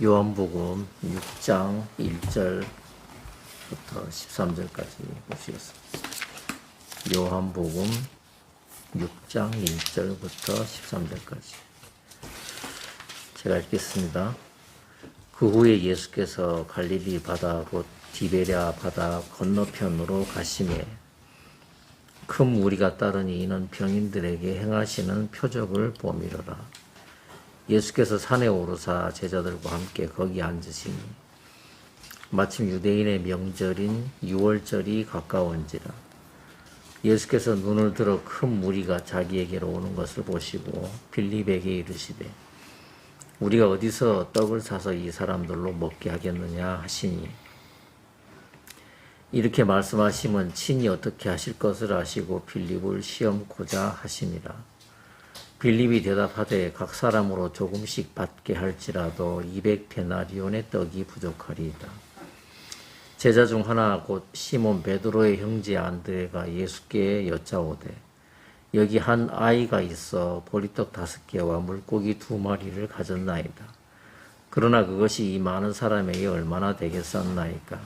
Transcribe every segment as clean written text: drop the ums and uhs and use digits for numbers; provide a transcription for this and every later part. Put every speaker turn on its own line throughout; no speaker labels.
요한복음 6장 1절부터 13절까지 보시겠습니다. 요한복음 6장 1절부터 13절까지 제가 읽겠습니다. 그 후에 예수께서 갈릴리 바다 곧 디베랴 바다 건너편으로 가시매 큰 무리가 따르니 이는 병인들에게 행하시는 표적을 보미러라. 예수께서 산에 오르사 제자들과 함께 거기 앉으시니 마침 유대인의 명절인 유월절이 가까운지라. 예수께서 눈을 들어 큰 무리가 자기에게로 오는 것을 보시고 빌립에게 이르시되 우리가 어디서 떡을 사서 이 사람들로 먹게 하겠느냐 하시니 이렇게 말씀하시면 친히 어떻게 하실 것을 아시고 빌립을 시험코자 하시니라. 빌립이 대답하되 각 사람으로 조금씩 받게 할지라도 200데나리온의 떡이 부족하리이다. 제자 중 하나 곧 시몬 베드로의 형제 안드레가 예수께 여짜오되 여기 한 아이가 있어 보리떡 5개와 물고기 2마리를 가졌나이다. 그러나 그것이 이 많은 사람에게 얼마나 되겠었나이까.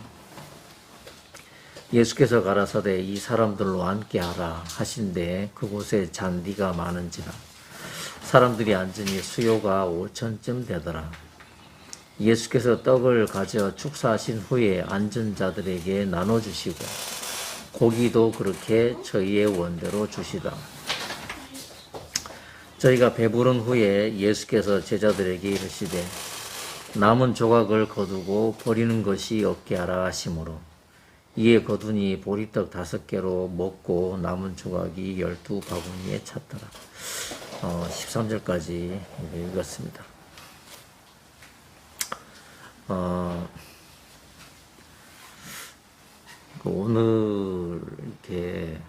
예수께서 가라사대 이 사람들로 앉게 하라 하신데 그곳에 잔디가 많은지라. 사람들이 앉으니 수요가 5천쯤 되더라. 예수께서 떡을 가져 축사하신 후에 앉은 자들에게 나눠주시고 고기도 그렇게 저희의 원대로 주시다. 저희가 배부른 후에 예수께서 제자들에게 이르시되 남은 조각을 거두고 버리는 것이 없게 하라 하시므로 이에 거두니 보리떡 5개로 먹고 남은 조각이 12바구니에 찼더라. 13절까지 읽었습니다. 오늘 이렇게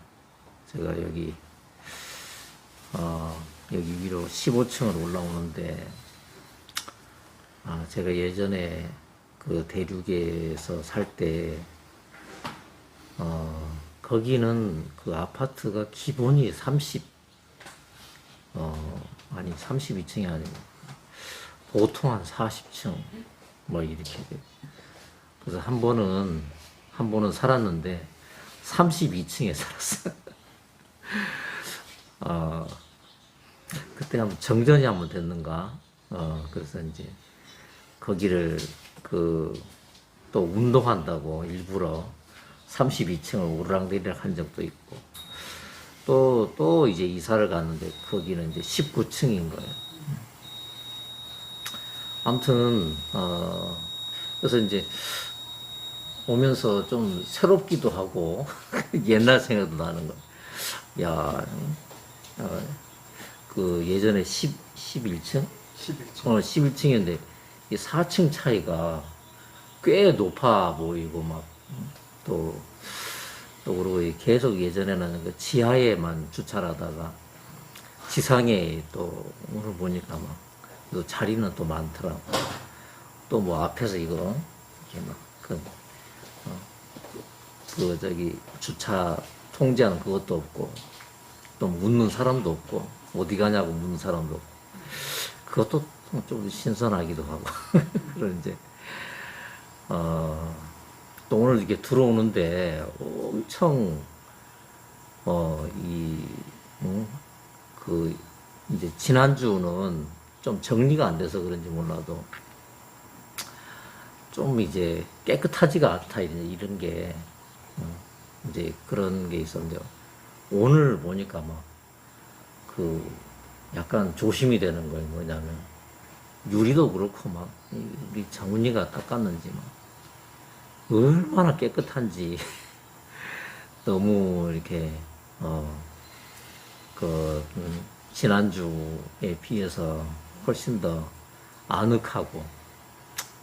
제가 여기 위로 15층을 올라오는데 제가 예전에 그 대륙에서 살 때 거기는 그 아파트가 기본이 32층이 아니고 보통 한 40층 뭐 이렇게 돼. 그래서 한 번은 살았는데 32층에 살았어요. 그때 한번 정전이 한번 됐는가. 그래서 이제 거기를 또 운동한다고 일부러 32층을 오르락내리락 한 적도 있고 또 이제 이사를 갔는데 거기는 이제 19층인 거예요. 아무튼 그래서 이제 오면서 좀 새롭기도 하고 옛날 생각도 나는 거. 야, 그 예전에 11층? 11층이었는데 이 4층 차이가 꽤 높아 보이고 막 또 그러고 계속 예전에는 그 지하에만 주차를 하다가 지상에 또 오늘 보니까 막 또 자리는 또 많더라고. 또 뭐 앞에서 이거 이렇게 막 저기 주차 통제하는 그것도 없고 또 묻는 사람도 없고 어디 가냐고 묻는 사람도 없고 그것도 좀 신선하기도 하고 그런 이제 또 오늘 이렇게 들어오는데 엄청 이제 지난주는 좀 정리가 안 돼서 그런지 몰라도 좀 이제 깨끗하지가 않다 이런 게 이제 그런 게 있었는데 오늘 보니까 막 약간 조심이 되는 거예요. 뭐냐면 유리도 그렇고 막 우리 장훈이가 닦았는지 막 얼마나 깨끗한지 너무 이렇게 지난주에 비해서 훨씬 더 아늑하고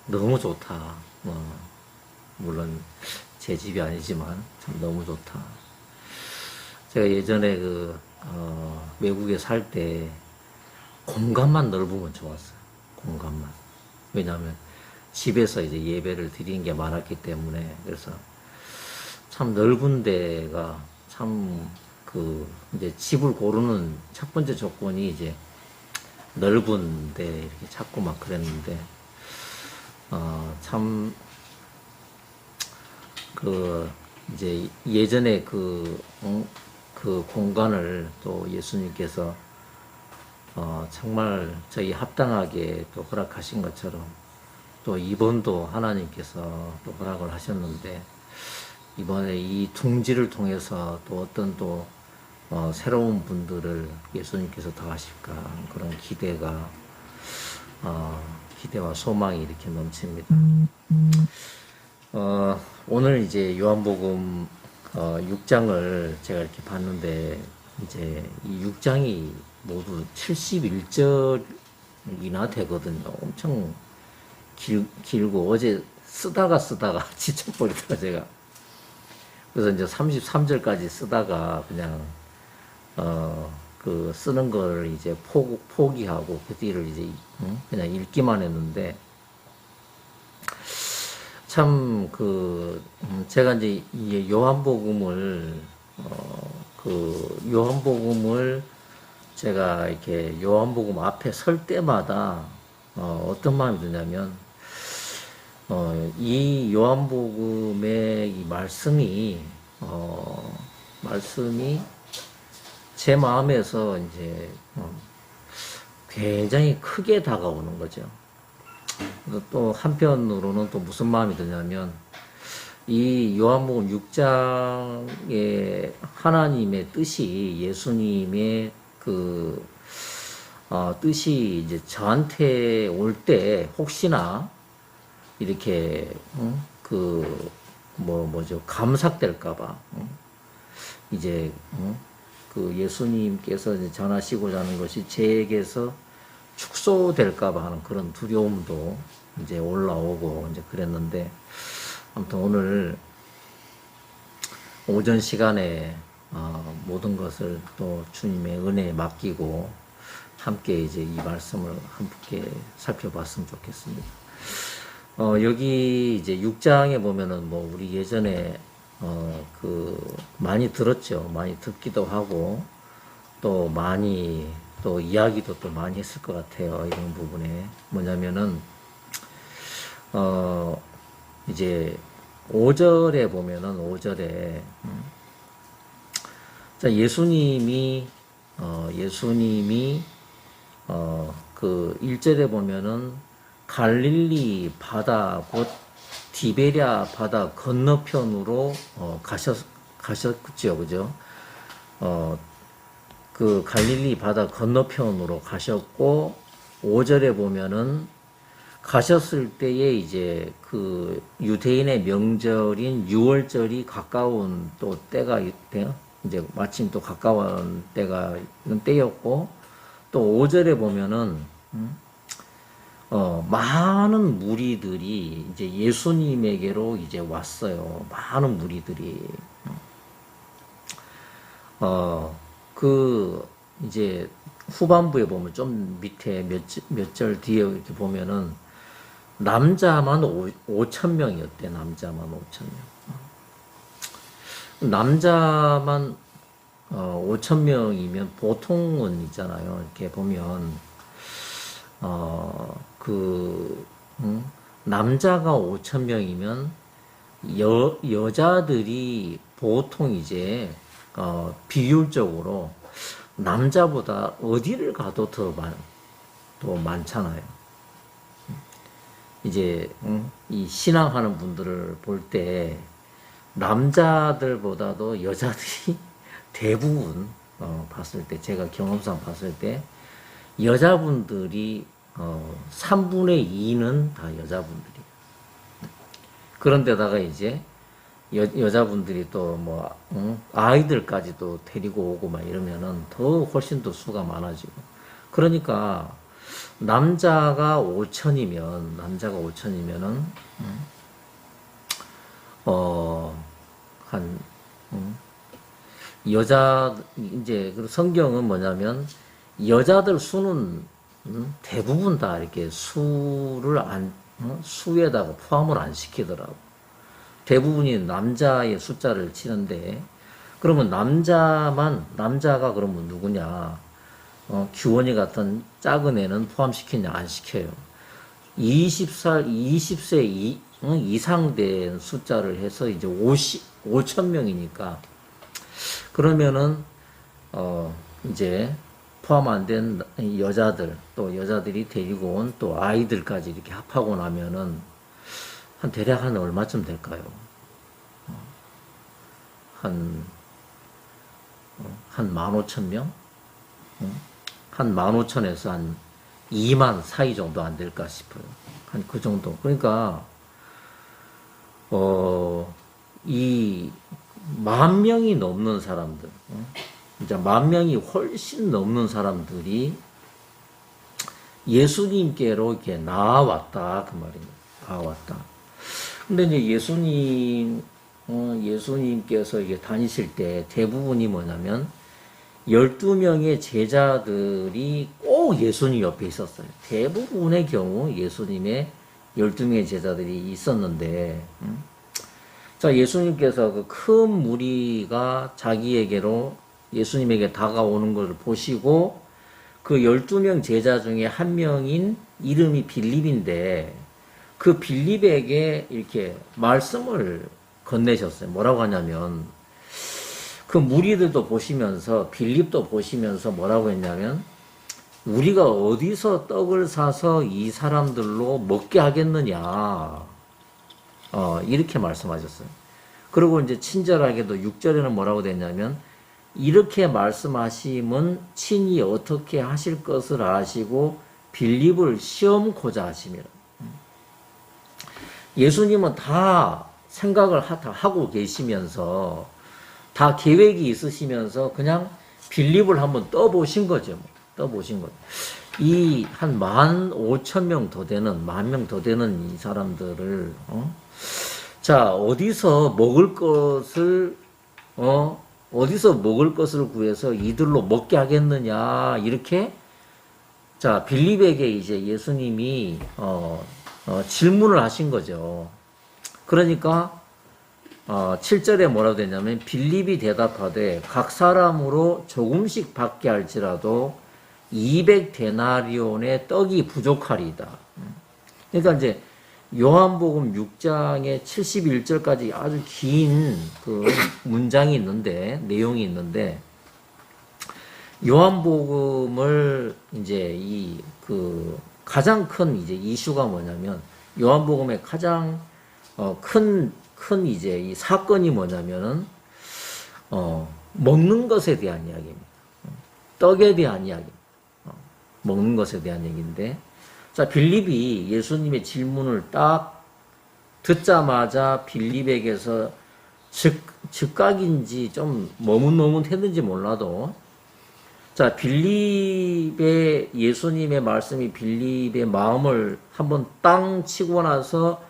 너무 좋다. 물론 제 집이 아니지만 참 너무 좋다. 제가 예전에 외국에 살 때 공간만 넓으면 좋았어요. 공간만. 왜냐하면 집에서 이제 예배를 드리는 게 많았기 때문에 그래서 참 넓은 데가 참 이제 집을 고르는 첫 번째 조건이 이제 넓은 데 이렇게 찾고 막 그랬는데 참, 그, 이제 예전에 그 공간을 또 예수님께서 정말 저희 합당하게 또 허락하신 것처럼 또 이번도 하나님께서 또 허락을 하셨는데 이번에 이 둥지를 통해서 또 어떤 또 새로운 분들을 예수님께서 더하실까 그런 기대와 소망이 이렇게 넘칩니다. 오늘 이제 요한복음 6장을 제가 이렇게 봤는데 이제 이 6장이 모두 71절이나 되거든요. 엄청 길고 어제 쓰다가 지쳐버리더라 제가. 그래서 이제 33절까지 쓰다가 그냥 그 쓰는 걸 이제 포기하고 그 뒤를 이제 그냥 읽기만 했는데 참 제가 이제 이 요한복음을 제가 이렇게 요한복음 앞에 설 때마다 어떤 마음이 드냐면 이 요한복음의 이 말씀이 제 마음에서 이제 굉장히 크게 다가오는 거죠. 또 한편으로는 또 무슨 마음이 드냐면 이 요한복음 6장의 하나님의 뜻이 예수님의 뜻이 이제 저한테 올 때 혹시나 이렇게 감삭될까봐 이제 그 예수님께서 이제 전하시고자 하는 것이 제에게서 축소될까봐 하는 그런 두려움도 이제 올라오고 이제 그랬는데 아무튼 오늘 오전 시간에 모든 것을 또 주님의 은혜에 맡기고 함께 이제 이 말씀을 함께 살펴봤으면 좋겠습니다. 여기 이제 6장에 보면은 뭐 우리 예전에 많이 들었죠. 많이 듣기도 하고 또 많이 또 이야기도 또 많이 했을 것 같아요. 이런 부분에 뭐냐면은 이제 5절에 보면은 5절에 자 예수님이 그 1절에 보면은 갈릴리 바다 곧 디베랴 바다 건너편으로 가셨죠, 그죠? 그 갈릴리 바다 건너편으로 가셨고 5절에 보면은 가셨을 때에 이제 그 유대인의 명절인 6월절이 가까운 또 때가 있대요. 이제 마침 또 가까운 때였고 또 5절에 보면은 많은 무리들이 이제 예수님에게로 이제 왔어요. 많은 무리들이. 이제 후반부에 보면 좀 밑에 몇 절 뒤에 이렇게 보면은 남자만 5,000명이었대. 남자만 5,000명. 남자만 5,000명이면 보통은 있잖아요. 이렇게 보면 남자가 5,000명이면 여자들이 보통 이제 비율적으로 남자보다 어디를 가도 더 많잖아요. 이제 이 신앙하는 분들을 볼 때 남자들보다도 여자들이 대부분 봤을 때 제가 경험상 봤을 때 여자분들이 3분의 2는 다 여자분들이에요. 그런데다가 이제 여자분들이 또 뭐 아이들까지도 데리고 오고 막 이러면은 더 훨씬 더 수가 많아지고 그러니까 남자가 5천이면은 여자 이제 그 성경은 뭐냐면 여자들 수는 대부분 다 이렇게 수에다가 포함을 안 시키더라고. 대부분이 남자의 숫자를 치는데 그러면 남자가 그러면 누구냐? 규원이 같은 작은 애는 포함시키냐? 안 시켜요. 20살, 20세 이상 된 숫자를 해서 이제 5천 명이니까 그러면은 이제 포함 안 된 여자들 또 여자들이 데리고 온 또 아이들까지 이렇게 합하고 나면은 한 대략 한 얼마쯤 될까요? 한 15,000명? 한 15,000에서 한 2만 사이 정도 안 될까 싶어요. 한 그 정도. 그러니까, 이 10,000명이 넘는 사람들, 이제 10,000명이 훨씬 넘는 사람들이 예수님께로 이렇게 나아왔다. 그 말입니다. 나아왔다. 근데 이제 예수님께서 이게 다니실 때 대부분이 뭐냐면 12명의 제자들이 꼭 예수님 옆에 있었어요. 대부분의 경우 예수님의 12명의 제자들이 있었는데, 자, 예수님께서 그 큰 무리가 자기에게로 예수님에게 다가오는 것을 보시고 그 12명 제자 중에 한 명인 이름이 빌립인데 그 빌립에게 이렇게 말씀을 건네셨어요. 뭐라고 하냐면 그 무리들도 보시면서 빌립도 보시면서 뭐라고 했냐면 우리가 어디서 떡을 사서 이 사람들로 먹게 하겠느냐 이렇게 말씀하셨어요. 그리고 이제 친절하게도 6절에는 뭐라고 됐냐면 이렇게 말씀하심은 친히 어떻게 하실 것을 아시고 빌립을 시험고자 하심이라. 예수님은 다 생각을 다 하고 계시면서 다 계획이 있으시면서 그냥 빌립을 한번 떠보신 거죠. 떠보신 거죠. 이 한 15,000명 더 되는, 10,000명 더 되는 이 사람들을, 자, 어디서 먹을 것을 구해서 이들로 먹게 하겠느냐, 이렇게, 자, 빌립에게 이제 예수님이, 질문을 하신 거죠. 그러니까, 7절에 뭐라고 되냐면 빌립이 대답하되 각 사람으로 조금씩 받게 할지라도 200데나리온의 떡이 부족하리이다. 그러니까 이제 요한복음 6장의 71절까지 아주 긴 그 문장이 있는데 내용이 있는데 요한복음을 이제 이 그 가장 큰 이제 이슈가 뭐냐면 요한복음의 가장 큰 이제 이 사건이 뭐냐면은, 먹는 것에 대한 이야기입니다. 떡에 대한 이야기입니다. 먹는 것에 대한 얘기인데, 자, 빌립이 예수님의 질문을 딱 듣자마자 빌립에게서 즉각인지 좀 머뭇머뭇했는지 몰라도, 자, 예수님의 말씀이 빌립의 마음을 한번 땅 치고 나서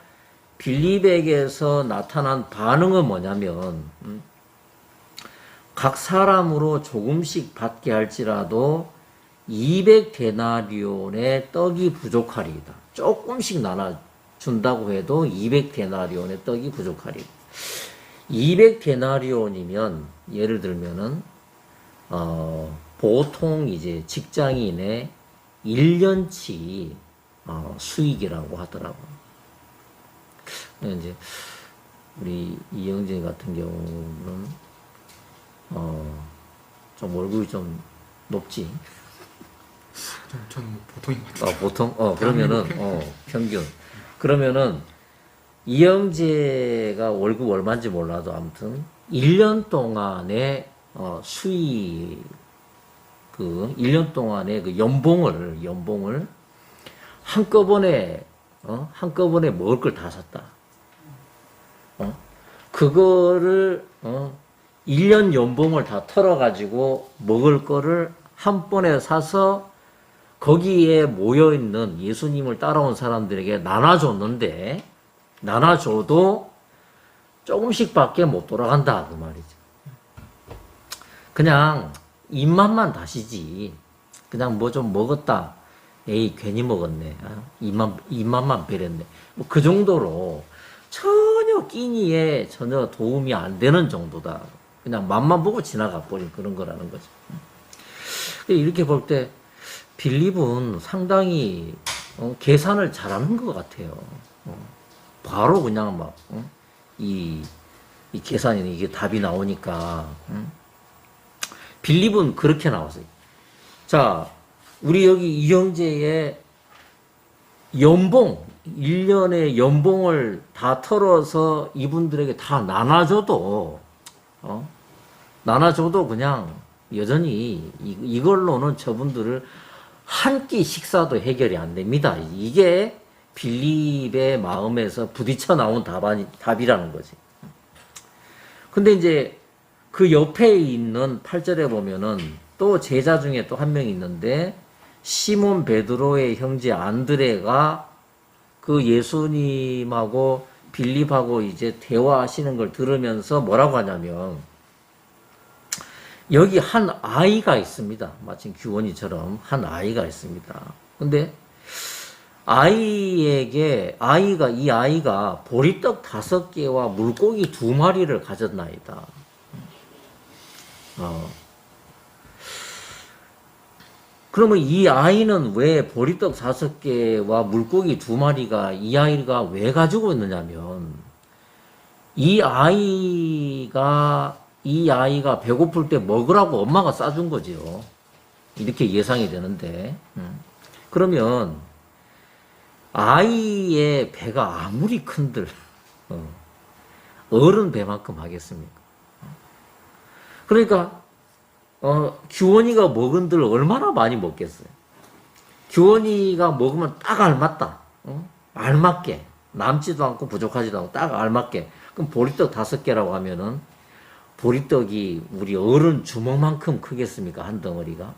빌립에게서 나타난 반응은 뭐냐면 각 사람으로 조금씩 받게 할지라도 200데나리온의 떡이 부족하리이다. 조금씩 나눠준다고 해도 200데나리온의 떡이 부족하리이다. 200데나리온이면 예를 들면은 보통 이제 직장인의 1년치 수익이라고 하더라고요. 이제 우리 이영진 같은 경우는 좀 월급이 좀 높지.
저는 보통인 것 같아요.
보통 그러면은 평균. 그러면은 이영재가 월급 얼마인지 몰라도 아무튼 1년 동안의 수익 1년 동안의 그 연봉을 한꺼번에 먹을 걸 다 샀다. 그거를 1년 연봉을 다 털어가지고 먹을 거를 한 번에 사서 거기에 모여있는 예수님을 따라온 사람들에게 나눠줬는데 나눠줘도 조금씩밖에 못 돌아간다 그 말이죠. 그냥 입맛만 다시지. 그냥 뭐 좀 먹었다. 에이 괜히 먹었네. 입맛만 배렸네. 뭐 그 정도로 전혀 끼니에 전혀 도움이 안 되는 정도다. 그냥 맛만 보고 지나가 버린 그런 거라는 거죠. 이렇게 볼 때 빌립은 상당히 계산을 잘하는 것 같아요. 바로 그냥 막, 이 계산이 이게 답이 나오니까, 빌립은 그렇게 나왔어요. 자, 우리 여기 이 형제의 연봉, 1년의 연봉을 다 털어서 이분들에게 다 나눠줘도 그냥 여전히 이걸로는 저분들을 한 끼 식사도 해결이 안 됩니다. 이게 빌립의 마음에서 부딪혀 나온 답이라는 거지. 근데 이제 그 옆에 있는 8절에 보면은 또 제자 중에 또 한 명이 있는데 시몬 베드로의 형제 안드레가 그 예수님하고 빌립하고 이제 대화하시는 걸 들으면서 뭐라고 하냐면 여기 한 아이가 있습니다. 마침 규원이처럼 한 아이가 있습니다. 근데 이 아이가 보리떡 5개와 물고기 2마리를 가졌나이다. 그러면 이 아이는 왜 보리떡 5개와 물고기 2마리가 이 아이가 왜 가지고 있느냐면 이 아이가 배고플 때 먹으라고 엄마가 싸준 거죠. 이렇게 예상이 되는데 그러면 아이의 배가 아무리 큰들 어른 배만큼 하겠습니까? 그러니까 규원이가 먹은들 얼마나 많이 먹겠어요. 규원이가 먹으면 딱 알맞다. 알맞게 남지도 않고 부족하지도 않고 딱 알맞게. 그럼 보리떡 5개라고 하면은 보리떡이 우리 어른 주먹만큼 크겠습니까? 한 덩어리가?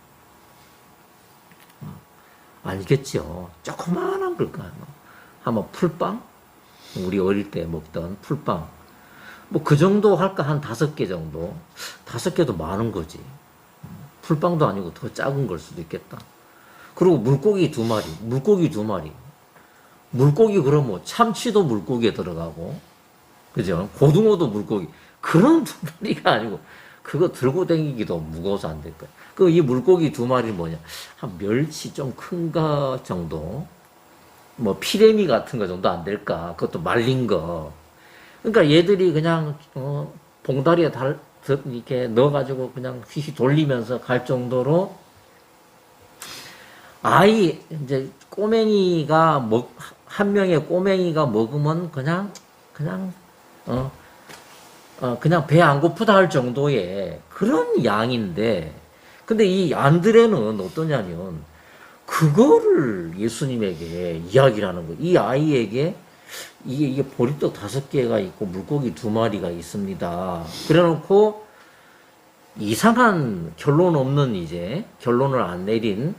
아니겠죠. 조그마한 걸까요? 한번 풀빵? 우리 어릴 때 먹던 풀빵. 뭐 그 정도 할까? 한 5개 정도. 5개도 많은 거지. 풀빵도 아니고 더 작은 걸 수도 있겠다. 그리고 물고기 2마리. 물고기 그러면 참치도 물고기에 들어가고, 그죠? 고등어도 물고기. 그런 2마리가 아니고, 그거 들고 다니기도 무거워서 안 될 거야. 이 물고기 2마리는 뭐냐? 한 멸치 좀 큰 거 정도? 뭐 피레미 같은 거 정도 안 될까? 그것도 말린 거. 그러니까 얘들이 그냥, 봉다리에 이렇게 넣어가지고 그냥 휘휘 돌리면서 갈 정도로 이제 한 명의 꼬맹이가 먹으면 그냥 배 안 고프다 할 정도의 그런 양인데, 근데 이 안드레는 어떠냐면, 그거를 예수님에게 이야기를 하는 거예요. 이 아이에게 이게 보리떡 5개가 있고 물고기 2마리가 있습니다. 그래 놓고 이상한 결론 없는 결론을 안 내린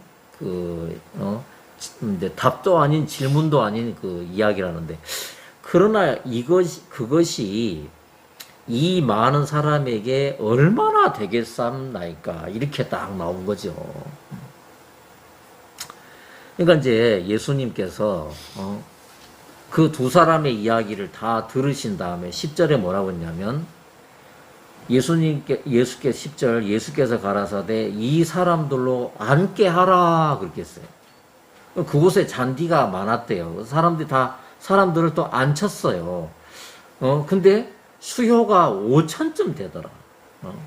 이제 답도 아닌 질문도 아닌 그 이야기를 하는데, 그러나 그것이 이 많은 사람에게 얼마나 되겠삼나이까, 이렇게 딱 나온 거죠. 그러니까 이제 예수님께서 그 2사람의 이야기를 다 들으신 다음에 10절에 뭐라고 했냐면, 예수께서 가라사대 이 사람들로 앉게 하라 그렇게 했어요. 그곳에 잔디가 많았대요. 사람들을 또 앉혔어요. 근데 수요가 5천쯤 되더라.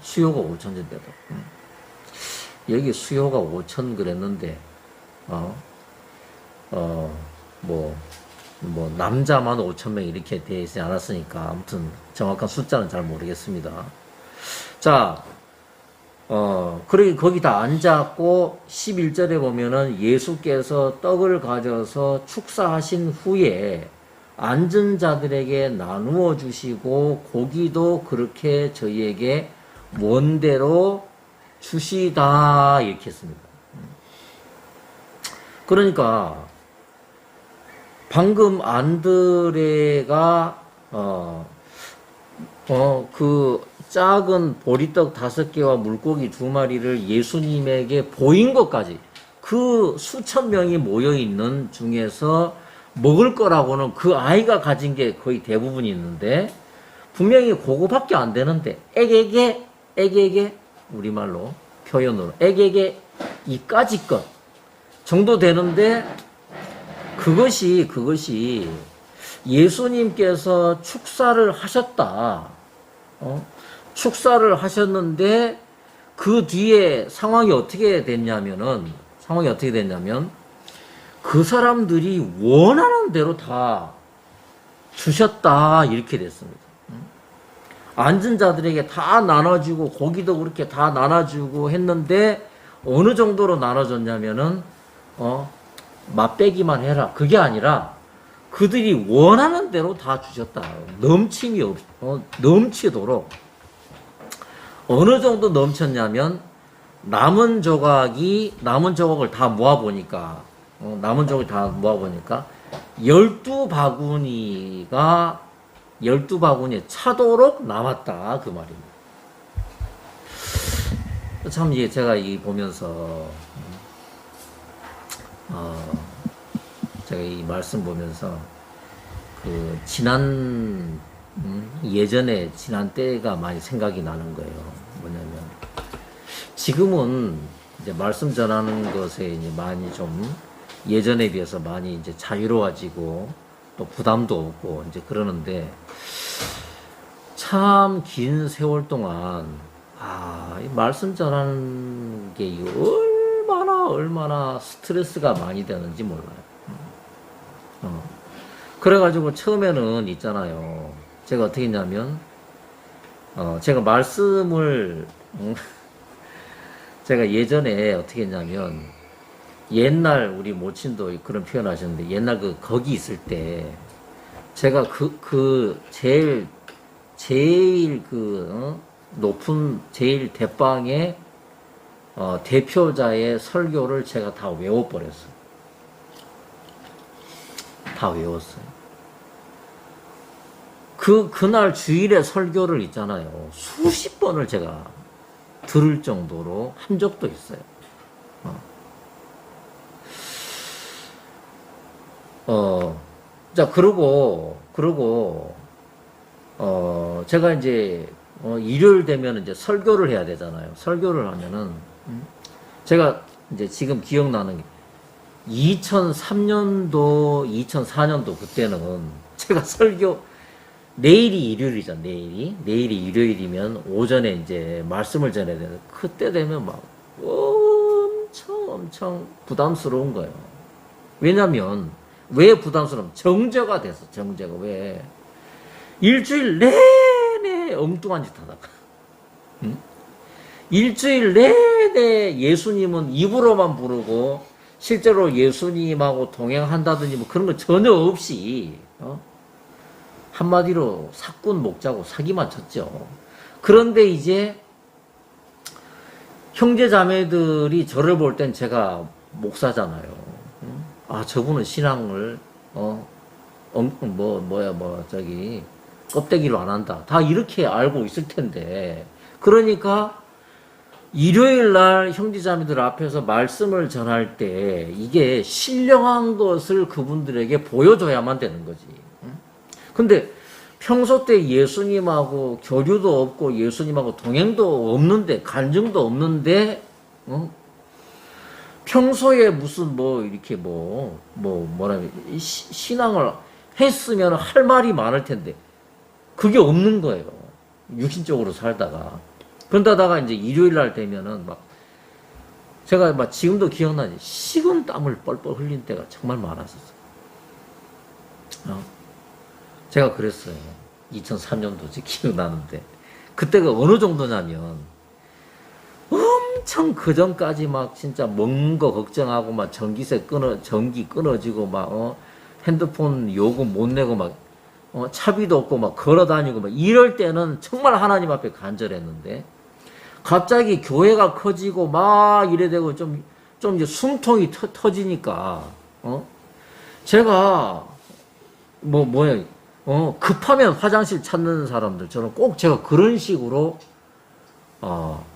수요가 5천쯤 되더라. 여기 수요가 5천 그랬는데, 남자만 5,000명 이렇게 되어 있지 않았으니까, 아무튼 정확한 숫자는 잘 모르겠습니다. 자, 그러기 거기 다 앉았고, 11절에 보면은 예수께서 떡을 가져서 축사하신 후에 앉은 자들에게 나누어 주시고, 고기도 그렇게 저희에게 원대로 주시다, 이렇게 했습니다. 그러니까, 방금 안드레가 그 작은 보리떡 5개와 물고기 2마리를 예수님에게 보인 것까지, 그 수천 명이 모여 있는 중에서 먹을 거라고는 그 아이가 가진 게 거의 대부분이 있는데, 분명히 그거밖에 안 되는데, 애게게 우리말로 표현으로 애게게 이까지 것 정도 되는데, 그것이 예수님께서 축사를 하셨다. 축사를 하셨는데 그 뒤에 상황이 어떻게 됐냐면 그 사람들이 원하는 대로 다 주셨다 이렇게 됐습니다. 앉은 자들에게 다 나눠주고 고기도 그렇게 다 나눠주고 했는데 어느 정도로 나눠줬냐면은 맛배기만 해라 그게 아니라 그들이 원하는 대로 다 주셨다. 넘치도록 어느 정도 넘쳤냐면 남은 조각을 다 모아보니까 12바구니에 차도록 남았다 그 말입니다. 참 이게 제가 이 보면서 제가 이 말씀 보면서 그 예전에 지난 때가 많이 생각이 나는 거예요. 뭐냐면 지금은 이제 말씀 전하는 것에 이제 많이 좀 예전에 비해서 많이 이제 자유로워지고 또 부담도 없고 이제 그러는데 참 긴 세월 동안 이 말씀 전하는 게 얼마나 스트레스가 많이 되는지 몰라요. 그래가지고 처음에는 있잖아요. 제가 어떻게 했냐면 제가 말씀을 제가 예전에 어떻게 했냐면 옛날 우리 모친도 그런 표현 하셨는데 옛날 거기 있을 때 제가 제일 높은 제일 대방의 대표자의 설교를 제가 다 외워버렸어요. 다 외웠어요. 그날 주일에 설교를 있잖아요. 수십 번을 제가 들을 정도로 한 적도 있어요. 자, 그러고, 제가 이제, 일요일 되면 이제 설교를 해야 되잖아요. 설교를 하면은, 제가 이제 지금 기억나는 게, 2003년도, 2004년도 그때는 제가 내일이 일요일이잖아, 내일이 일요일이면 오전에 이제 말씀을 전해야 되는데, 그때 되면 막 엄청 부담스러운 거예요. 왜냐면, 왜 부담스러움? 정죄가 됐어, 정죄가. 왜? 일주일 내내 엉뚱한 짓 하다가. 응? 일주일 내내 예수님은 입으로만 부르고, 실제로 예수님하고 동행한다든지 뭐 그런 거 전혀 없이, 한마디로 사꾼 목자고 사기만 쳤죠. 그런데 이제, 형제 자매들이 저를 볼 땐 제가 목사잖아요. 저분은 신앙을, 껍데기로 안 한다. 다 이렇게 알고 있을 텐데. 그러니까, 일요일 날 형제자매들 앞에서 말씀을 전할 때, 이게 신령한 것을 그분들에게 보여줘야만 되는 거지. 근데, 평소 때 예수님하고 교류도 없고, 예수님하고 동행도 없는데, 간증도 없는데, 평소에 무슨 신앙을 했으면 할 말이 많을 텐데 그게 없는 거예요. 육신적으로 살다가. 그러다가 이제 일요일 날 되면은 제가 지금도 기억나지. 식은 땀을 뻘뻘 흘린 때가 정말 많았었어요. 제가 그랬어요. 2003년도 기억나는데 그때가 어느 정도냐면 엄청 그 전까지 진짜 먹는 거 걱정하고 전기 끊어지고 핸드폰 요금 못 내고 차비도 없고 걸어 다니고 이럴 때는 정말 하나님 앞에 간절했는데 갑자기 교회가 커지고 이래 되고 좀 이제 숨통이 터지니까 제가 급하면 화장실 찾는 사람들 저는 꼭 제가 그런 식으로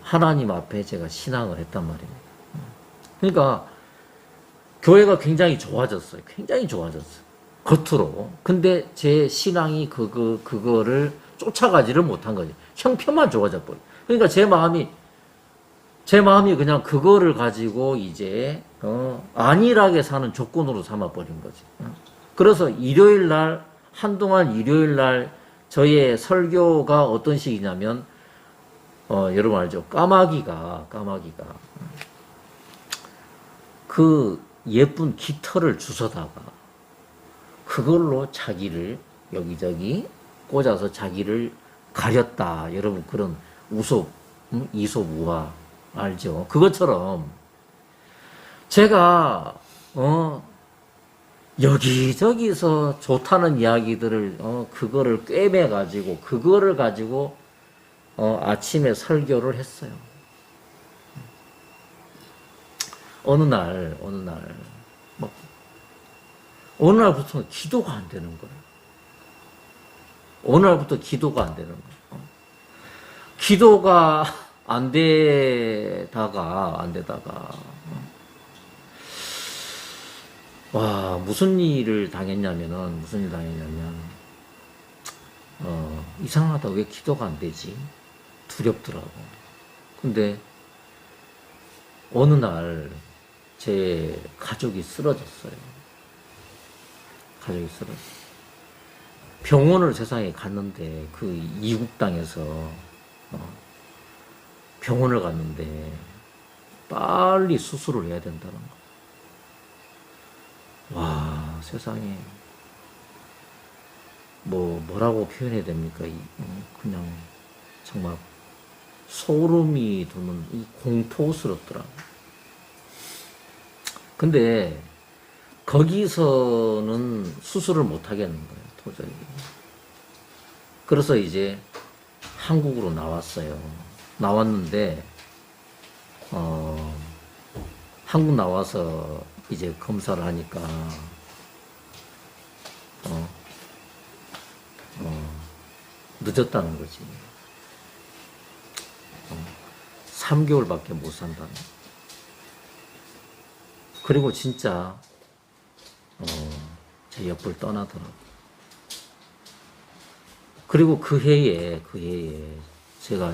하나님 앞에 제가 신앙을 했단 말입니다. 그러니까 교회가 굉장히 좋아졌어요. 굉장히 좋아졌어요. 겉으로. 근데 제 신앙이 그거를 쫓아가지를 못한 거죠. 형편만 좋아져 버려. 그러니까 제 마음이 제 마음이 그냥 그거를 가지고 이제 안일하게 사는 조건으로 삼아버린 거지. 그래서 일요일 날 한동안 일요일 날 저의 설교가 어떤 식이냐면 여러분 알죠? 까마귀가 그 예쁜 깃털을 주워다가 그걸로 자기를 여기저기 꽂아서 자기를 가렸다. 여러분 그런 이솝우화 알죠? 그것처럼 제가 여기저기서 좋다는 이야기들을 그거를 꿰매 가지고 그거를 가지고 아침에 설교를 했어요. 어느 날부터 기도가 안 되는 거예요. 어느 날부터 기도가 안 되는 거예요. 기도가 안 되다가 와, 무슨 일을 당했냐면 이상하다. 왜 기도가 안 되지? 두렵더라고. 근데 어느 날 제 가족이 쓰러졌어요. 병원을 세상에 갔는데 그 이국 땅에서 병원을 갔는데 빨리 수술을 해야 된다는 거. 와, 세상에 뭐라고 표현해야 됩니까? 그냥 정말 소름이 돋는 공포스럽더라고. 근데 거기서는 수술을 못 하겠는 거예요, 도저히. 그래서 이제 한국으로 나왔는데 한국 나와서 이제 검사를 하니까 늦었다는 거지. 3개월밖에 못 산다는 거. 그리고 진짜 제 옆을 떠나더라고. 그리고 그 해에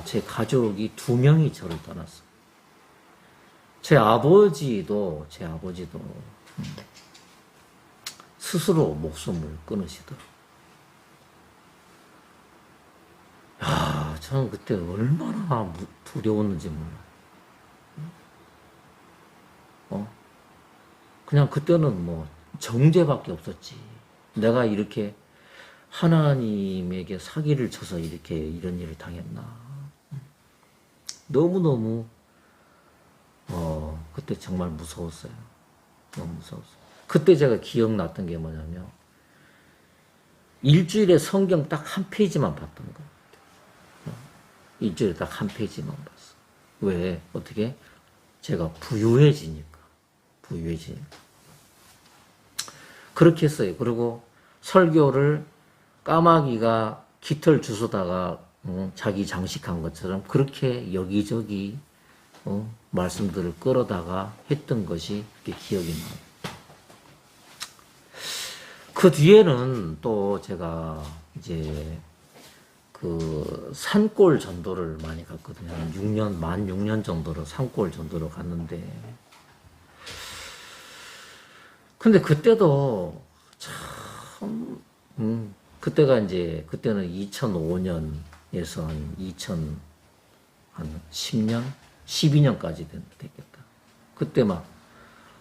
제 가족이 2명이 저를 떠났어. 제 아버지도 스스로 목숨을 끊으시더라고. 야, 저는 그때 얼마나 두려웠는지 몰라. 그냥 그때는 정죄밖에 없었지. 내가 이렇게 하나님에게 사기를 쳐서 이렇게 이런 일을 당했나. 너무너무 그때 정말 무서웠어요. 너무 무서웠어요. 그때 제가 기억났던 게 뭐냐면 일주일에 성경 딱 한 페이지만 봤던 거예요. 일주일에 딱 한 페이지만 봤어. 왜? 어떻게? 제가 부유해지니까. 그렇게 했어요. 그리고 설교를 까마귀가 깃털 주워다가 자기 장식한 것처럼 그렇게 여기저기 말씀들을 끌어다가 했던 것이 기억이 나요. 그 뒤에는 또 제가 이제 그 산골 전도를 많이 갔거든요. 만 6년 정도로 산골 전도를 갔는데 근데 그때도 참 그때는 2005년에서 한 10년, 12년까지 됐겠다. 그때 막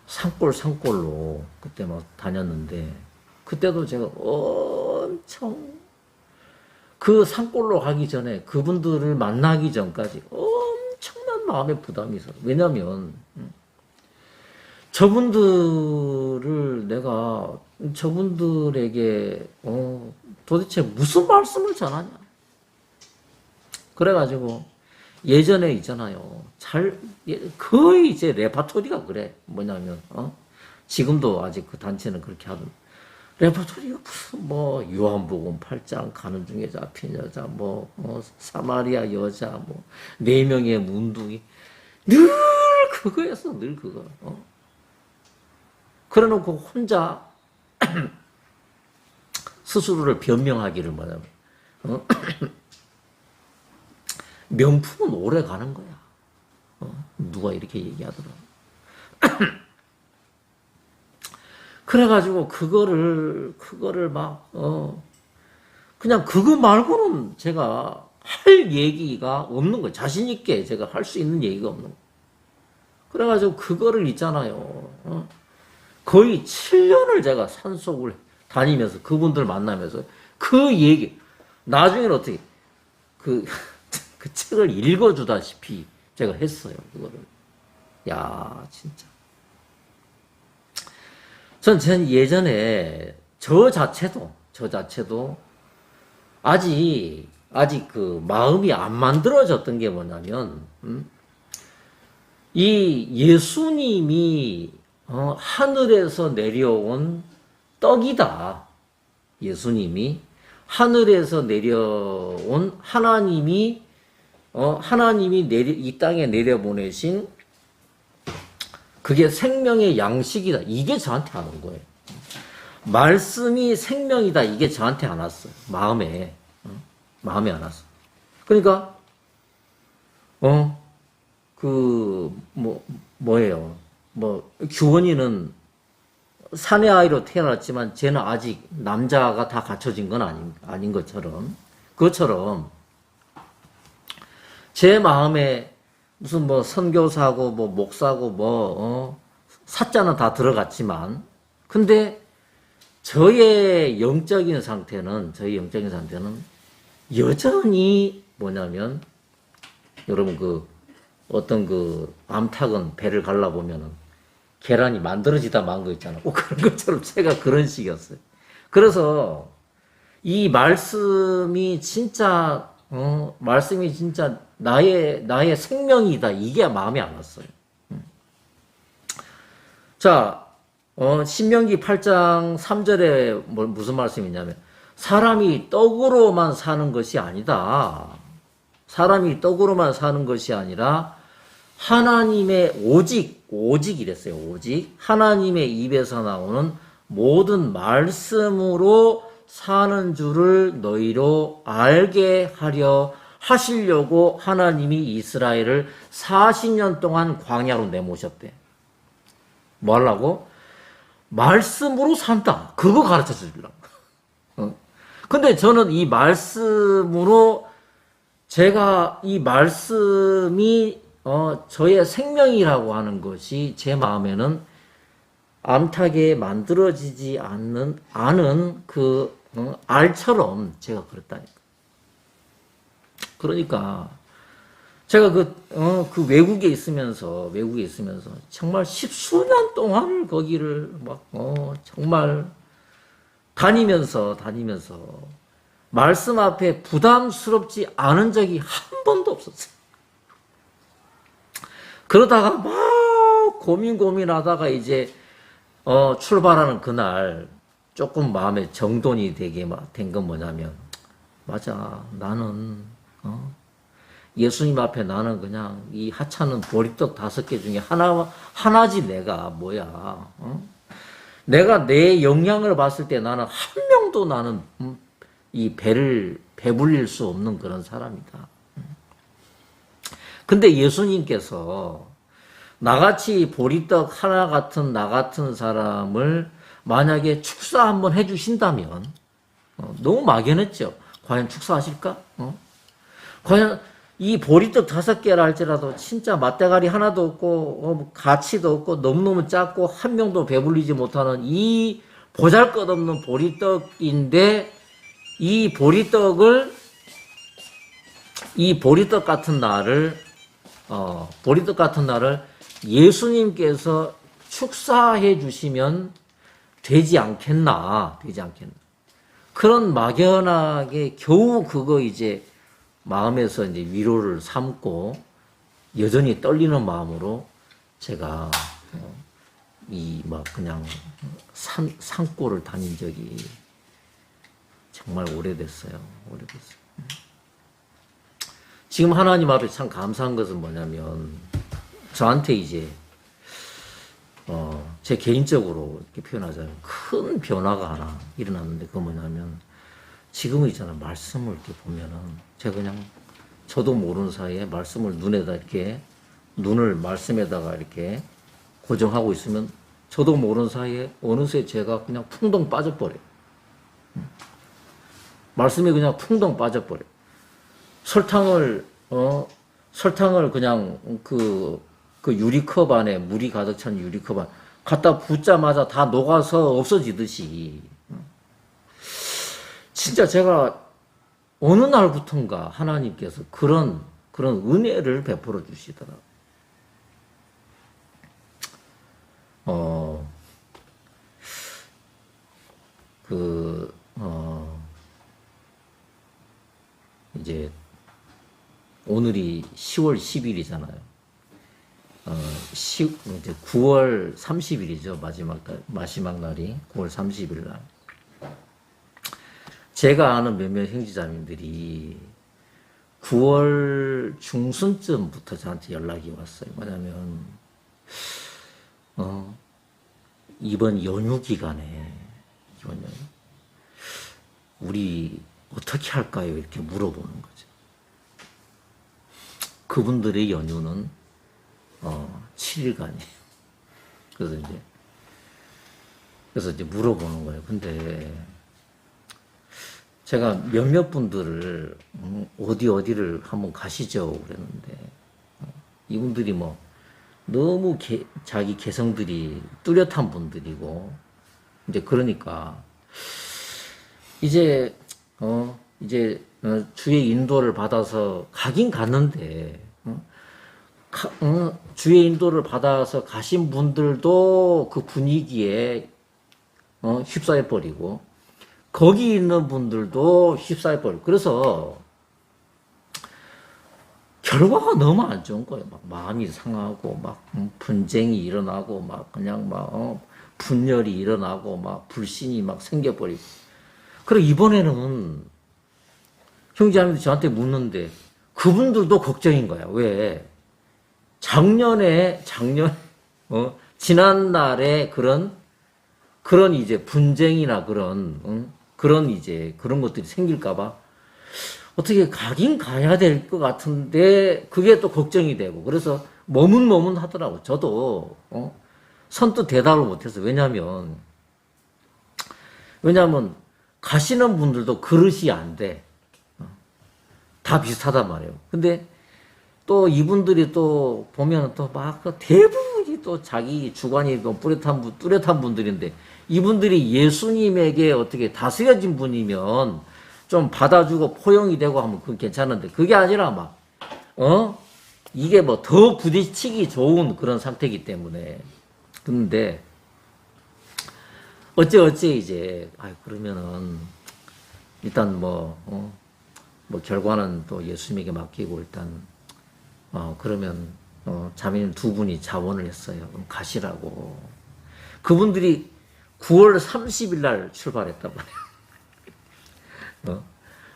산골로 그때 막 다녔는데 그때도 제가 엄청 그 산골로 가기 전에 그분들을 만나기 전까지 엄청난 마음의 부담이 있어요. 왜냐면 저분들에게 도대체 무슨 말씀을 전하냐. 그래가지고 예전에 있잖아요. 거의 이제 레파토리가 그래. 뭐냐면 지금도 아직 그 단체는 그렇게 하던 레파토리가 무슨 요한복음 8장 가는 중에 잡힌 여자 사마리아 여자 4명의 문둥이 늘 그거였어. 늘 그거. 그래놓고 혼자 스스로를 변명하기를 뭐냐면 명품은 오래 가는 거야. 누가 이렇게 얘기하더라. 그래가지고 그거를 막 그냥 그거 말고는 제가 할 얘기가 없는 거예요. 자신 있게 제가 할 수 있는 얘기가 없는 거예요. 그래가지고 그거를 있잖아요. 거의 7년을 제가 산속을 다니면서 그분들 만나면서 그 얘기 나중에는 어떻게 그 책을 읽어주다시피 제가 했어요. 그거를. 야 진짜. 전 예전에 저 자체도 아직 그 마음이 안 만들어졌던 게 뭐냐면 이 예수님이 하늘에서 내려온 떡이다. 예수님이 하늘에서 내려온 하나님이 이 땅에 내려보내신 그게 생명의 양식이다. 이게 저한테 안 온 거예요. 말씀이 생명이다. 이게 저한테 안 왔어요. 마음에 안 왔어. 그러니까 뭐예요? 규원이는 사내 아이로 태어났지만 쟤는 아직 남자가 다 갖춰진 건 아닌 것처럼 그것처럼 제 마음에 무슨 선교사고 목사고 사자는 다 들어갔지만 근데 저의 영적인 상태는 여전히 뭐냐면 여러분 어떤 암탉은 배를 갈라보면은 계란이 만들어지다 만 거 있잖아. 그런 것처럼 제가 그런 식이었어요. 그래서 이 말씀이 진짜 나의 생명이다. 이게 마음에 안 왔어요. 자, 신명기 8장 3절에 무슨 말씀이냐면 사람이 떡으로만 사는 것이 아니다. 사람이 떡으로만 사는 것이 아니라 하나님의 오직 이랬어요. 오직 하나님의 입에서 나오는 모든 말씀으로 사는 줄을 너희로 알게 하시려고 하나님이 이스라엘을 40년 동안 광야로 내모셨대. 뭐 하려고? 말씀으로 산다. 그거 가르쳐 주려고. 근데 저는 이 말씀으로 제가 이 말씀이 저의 생명이라고 하는 것이 제 마음에는 암탉에 만들어지지 않은 알처럼 제가 그랬다니까. 그러니까 제가 그 외국에 있으면서 정말 10수년 동안 거기를 정말 다니면서 말씀 앞에 부담스럽지 않은 적이 한 번도 없었어요. 그러다가 막 고민하다가 이제 출발하는 그날 조금 마음에 정돈이 되게 된 건 뭐냐면 맞아 나는 예수님 앞에 나는 그냥 이 하찮은 보리떡 5개 중에 하나지 내가 뭐야 내가 내 역량을 봤을 때 나는 한 명도 나는 이 배를 배불릴 수 없는 그런 사람이다. 근데 예수님께서 나같이 보리떡 하나 같은 나 같은 사람을 만약에 축사 한번 해주신다면 너무 막연했죠. 과연 축사하실까? 과연 이 보리떡 5개라 할지라도 진짜 맛대가리 하나도 없고 가치도 없고 너무너무 작고 한 명도 배불리지 못하는 이 보잘것없는 보리떡인데 이 보리떡 같은 날을 예수님께서 축사해 주시면 되지 않겠나. 그런 막연하게 겨우 그거 이제 마음에서 이제 위로를 삼고 여전히 떨리는 마음으로 제가 그냥 산골을 다닌 적이 정말 오래됐어요. 지금 하나님 앞에 참 감사한 것은 뭐냐면 저한테 이제 제 개인적으로 이렇게 표현하자면 큰 변화가 하나 일어났는데 그거 뭐냐면 지금은 있잖아 말씀을 이렇게 보면은 제가 그냥 저도 모르는 사이에 말씀을 눈에다 이렇게 눈을 말씀에다가 이렇게 고정하고 있으면 저도 모르는 사이에 어느새 제가 그냥 풍덩 빠져버려요. 말씀이 그냥 풍덩 빠져버려요. 설탕을 그냥 그 유리컵 안에 물이 가득 찬 유리컵 안에 갖다 붓자마자 다 녹아서 없어지듯이 진짜 제가 어느 날부턴가 하나님께서 그런 은혜를 베풀어 주시더라고요. 이제 오늘이 10월 10일이잖아요. 이제 9월 30일이죠. 마지막 날이 9월 30일 날. 제가 아는 몇몇 형제자매들이 9월 중순쯤부터 저한테 연락이 왔어요. 뭐냐면 이번 연휴 기간에 우리 어떻게 할까요? 이렇게 물어보는 거죠. 그분들의 연휴는 7일간이에요. 그래서 이제 물어보는 거예요. 근데 제가 몇몇 분들을 어디를 한번 가시죠 그랬는데 이분들이 뭐 너무 자기 개성들이 뚜렷한 분들이고 이제 그러니까 이제 주의 인도를 받아서 가긴 갔는데 주의 인도를 받아서 가신 분들도 그 분위기에 휩싸여 버리고 거기 있는 분들도 휩싸여 버리고 그래서 결과가 너무 안 좋은 거예요. 막 마음이 상하고 막 분쟁이 일어나고 막 그냥 막 분열이 일어나고 막 불신이 막 생겨버리고. 그리고 이번에는 형제자매들이 저한테 묻는데 그분들도 걱정인 거야. 왜? 지난날에 그런 이제 분쟁이나 그런 것들이 생길까봐 어떻게 가긴 가야 될 것 같은데 그게 또 걱정이 되고 그래서 머문머문 하더라고. 저도 선뜻 대답을 못해서 왜냐면 가시는 분들도 그릇이 안 돼. 다 비슷하단 말이에요. 근데 또 이분들이 또 보면 또 막 대부분이 또 자기 주관이 또 뚜렷한 분들인데 이분들이 예수님에게 어떻게 다스려진 분이면 좀 받아주고 포용이 되고 하면 그건 괜찮은데 그게 아니라 이게 뭐 더 부딪히기 좋은 그런 상태이기 때문에 근데 어째 이제 그러면은 일단 뭐 결과는 또 예수님에게 맡기고 일단 그러면 자매님 두 분이 자원을 했어요. 그럼 가시라고. 그분들이 9월 30일 날 출발했단 말이에요.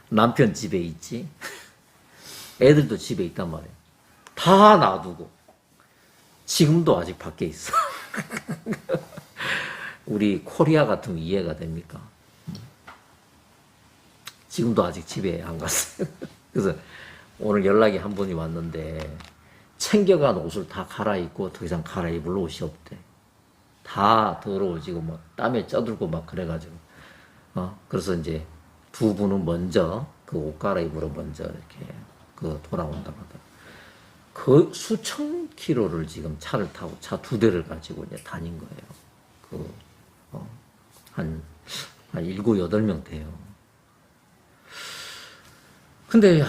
남편 집에 있지. 애들도 집에 있단 말이에요. 다 놔두고 지금도 아직 밖에 있어. 우리 코리아 같으면 이해가 됩니까? 지금도 아직 집에 안 갔어요. 그래서 오늘 연락이 한 분이 왔는데 챙겨간 옷을 다 갈아입고 더 이상 갈아입을 옷이 없대. 다 더러워지고 막 땀에 쪄들고 막 그래가지고 그래서 이제 두 분은 먼저 그 옷 갈아입으러 먼저 이렇게 돌아온다고 하더라고요. 그 수천 킬로를 지금 차를 타고 차 두 대를 가지고 이제 다닌 거예요. 한 7, 8명 돼요. 근데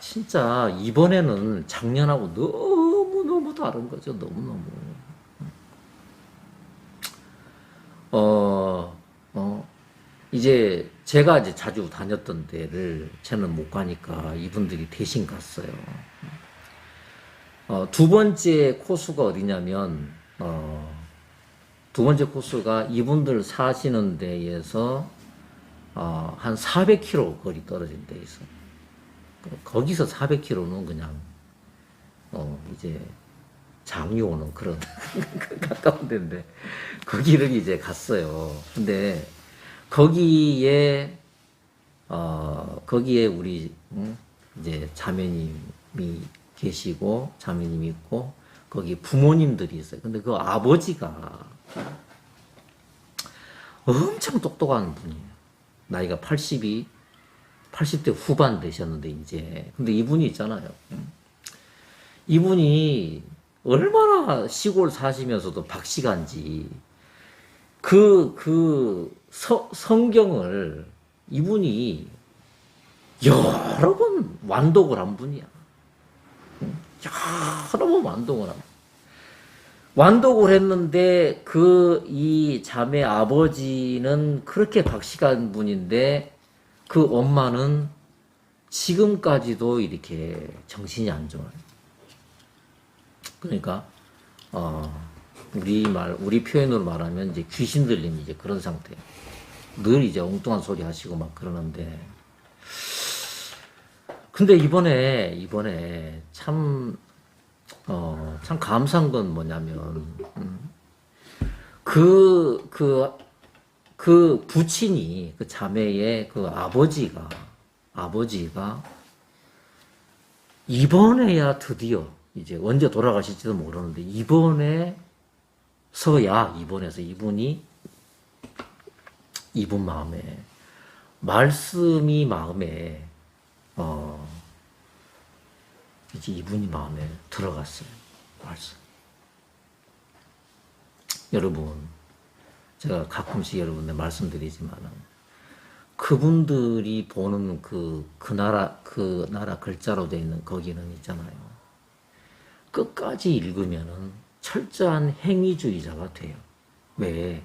진짜 이번에는 작년하고 너무 다른 거죠. 너무너무. 이제 제가 이제 자주 다녔던 데를 저는 못 가니까 이분들이 대신 갔어요. 두 번째 코스가 어디냐면, 두 번째 코스가 이분들 사시는 데에서, 한 400km 거리 떨어진 데 있어. 거기서 400km는 그냥, 이제, 장이 오는 그런 가까운 데인데, 거기를 이제 갔어요. 근데, 거기에 우리, 이제 자매님이 계시고, 자매님이 있고, 거기 부모님들이 있어요. 근데 그 아버지가 엄청 똑똑한 분이에요. 나이가 80대 후반 되셨는데, 이제. 근데 이분이 있잖아요. 이분이 얼마나 시골 사시면서도 박시간지, 성경을 이분이 여러 번 완독을 한 분이야. 여러 번 완독을 한 분. 완독을 했는데 이 자매 아버지는 그렇게 박식한 분인데 그 엄마는 지금까지도 이렇게 정신이 안 좋아요. 그러니까 우리 표현으로 말하면 이제 귀신 들린 이제 그런 상태. 늘 이제 엉뚱한 소리 하시고 막 그러는데. 근데 이번에 참 감사한 건 뭐냐면, 그 부친이, 그 자매의 그 아버지가, 이번에야 드디어, 이제 언제 돌아가실지도 모르는데, 이번에서 이분 마음에, 말씀이 마음에, 이제 이분이 마음에 들어갔어요. 말씀. 여러분, 제가 가끔씩 여러분들 말씀드리지만, 그분들이 보는 그 나라 글자로 되어 있는 거기는 있잖아요. 끝까지 읽으면은 철저한 행위주의자가 돼요. 왜?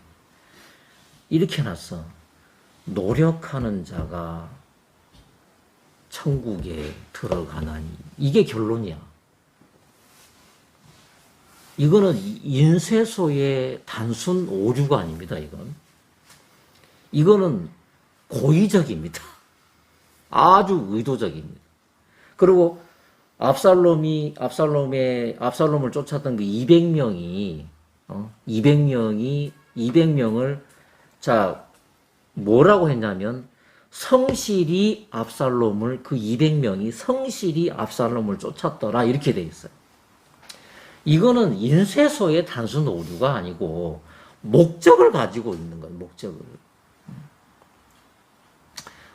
이렇게 해놨어. 노력하는 자가 천국에 들어가나니. 이게 결론이야. 이거는 인쇄소의 단순 오류가 아닙니다, 이거는 고의적입니다. 아주 의도적입니다. 그리고 압살롬을 쫓았던 그 200명을, 자, 뭐라고 했냐면, 성실히 압살롬을, 그 200명이 성실히 압살롬을 쫓았더라. 이렇게 돼 있어요. 이거는 인쇄소의 단순 오류가 아니고, 목적을 가지고 있는 거예요, 목적을.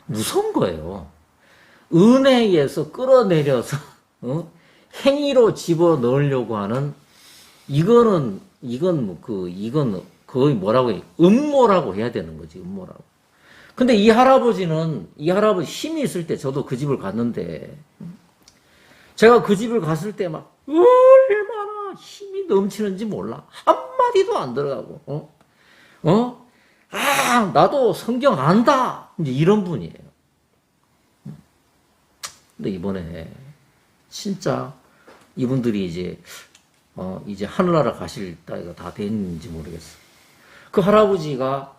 무서운 거예요. 은혜에서 끌어내려서, 행위로 집어넣으려고 하는, 이건 거의 뭐라고 해요? 음모라고 해야 되는 거지, 음모라고. 근데 이 할아버지 힘이 있을 때 저도 그 집을 갔는데, 제가 그 집을 갔을 때 막, 얼마나 힘이 넘치는지 몰라. 한마디도 안 들어가고, 나도 성경 안다! 이제 이런 분이에요. 근데 이번에, 진짜, 이분들이 이제 하늘나라 가실 때가 다 됐는지 모르겠어. 그 할아버지가,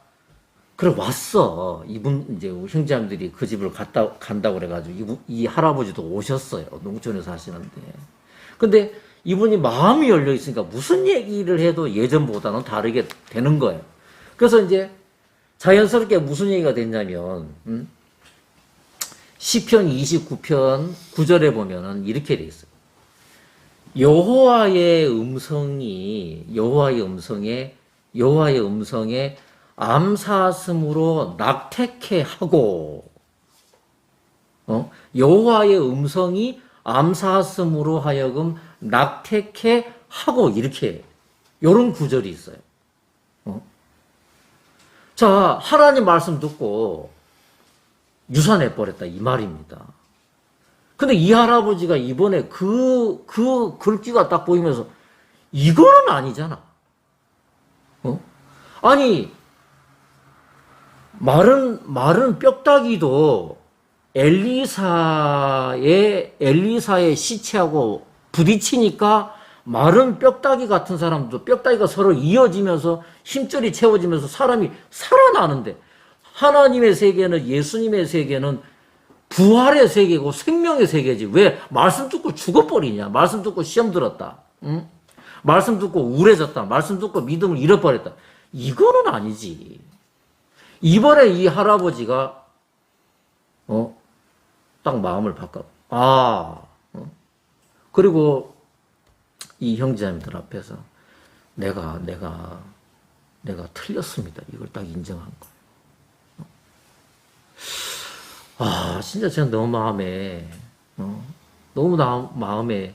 그래, 왔어. 이제 형제자매들이 그 집을 간다고 그래가지고, 이 할아버지도 오셨어요. 농촌에 사시는데. 근데 이분이 마음이 열려있으니까 무슨 얘기를 해도 예전보다는 다르게 되는 거예요. 그래서 이제 자연스럽게 무슨 얘기가 됐냐면, 시편 29편 9절에 보면은 이렇게 돼 있어요. 여호와의 음성에 암사슴으로 낙태케 하고, 여호와의 음성이 암사슴으로 하여금 낙태케 하고, 이렇게 요런 구절이 있어요. 자, 하나님 말씀 듣고 유산해 버렸다, 이 말입니다. 근데 이 할아버지가 이번에 그 글귀가 딱 보이면서, 이거는 아니잖아. 아니, 마른 뼈다귀도 엘리사의 시체하고 부딪히니까 마른 뼈다귀 같은 사람도 뼈다귀가 서로 이어지면서 힘줄이 채워지면서 사람이 살아나는데, 하나님의 세계는, 예수님의 세계는 부활의 세계고 생명의 세계지. 왜 말씀 듣고 죽어버리냐? 말씀 듣고 시험 들었다. 응? 말씀 듣고 우울해졌다. 말씀 듣고 믿음을 잃어버렸다. 이거는 아니지. 이번에 이 할아버지가 딱 마음을 바꿔. 그리고 이 형제자매들 앞에서 내가 틀렸습니다. 이걸 딱 인정한 거예요. 아, 진짜 제가 너무 마음에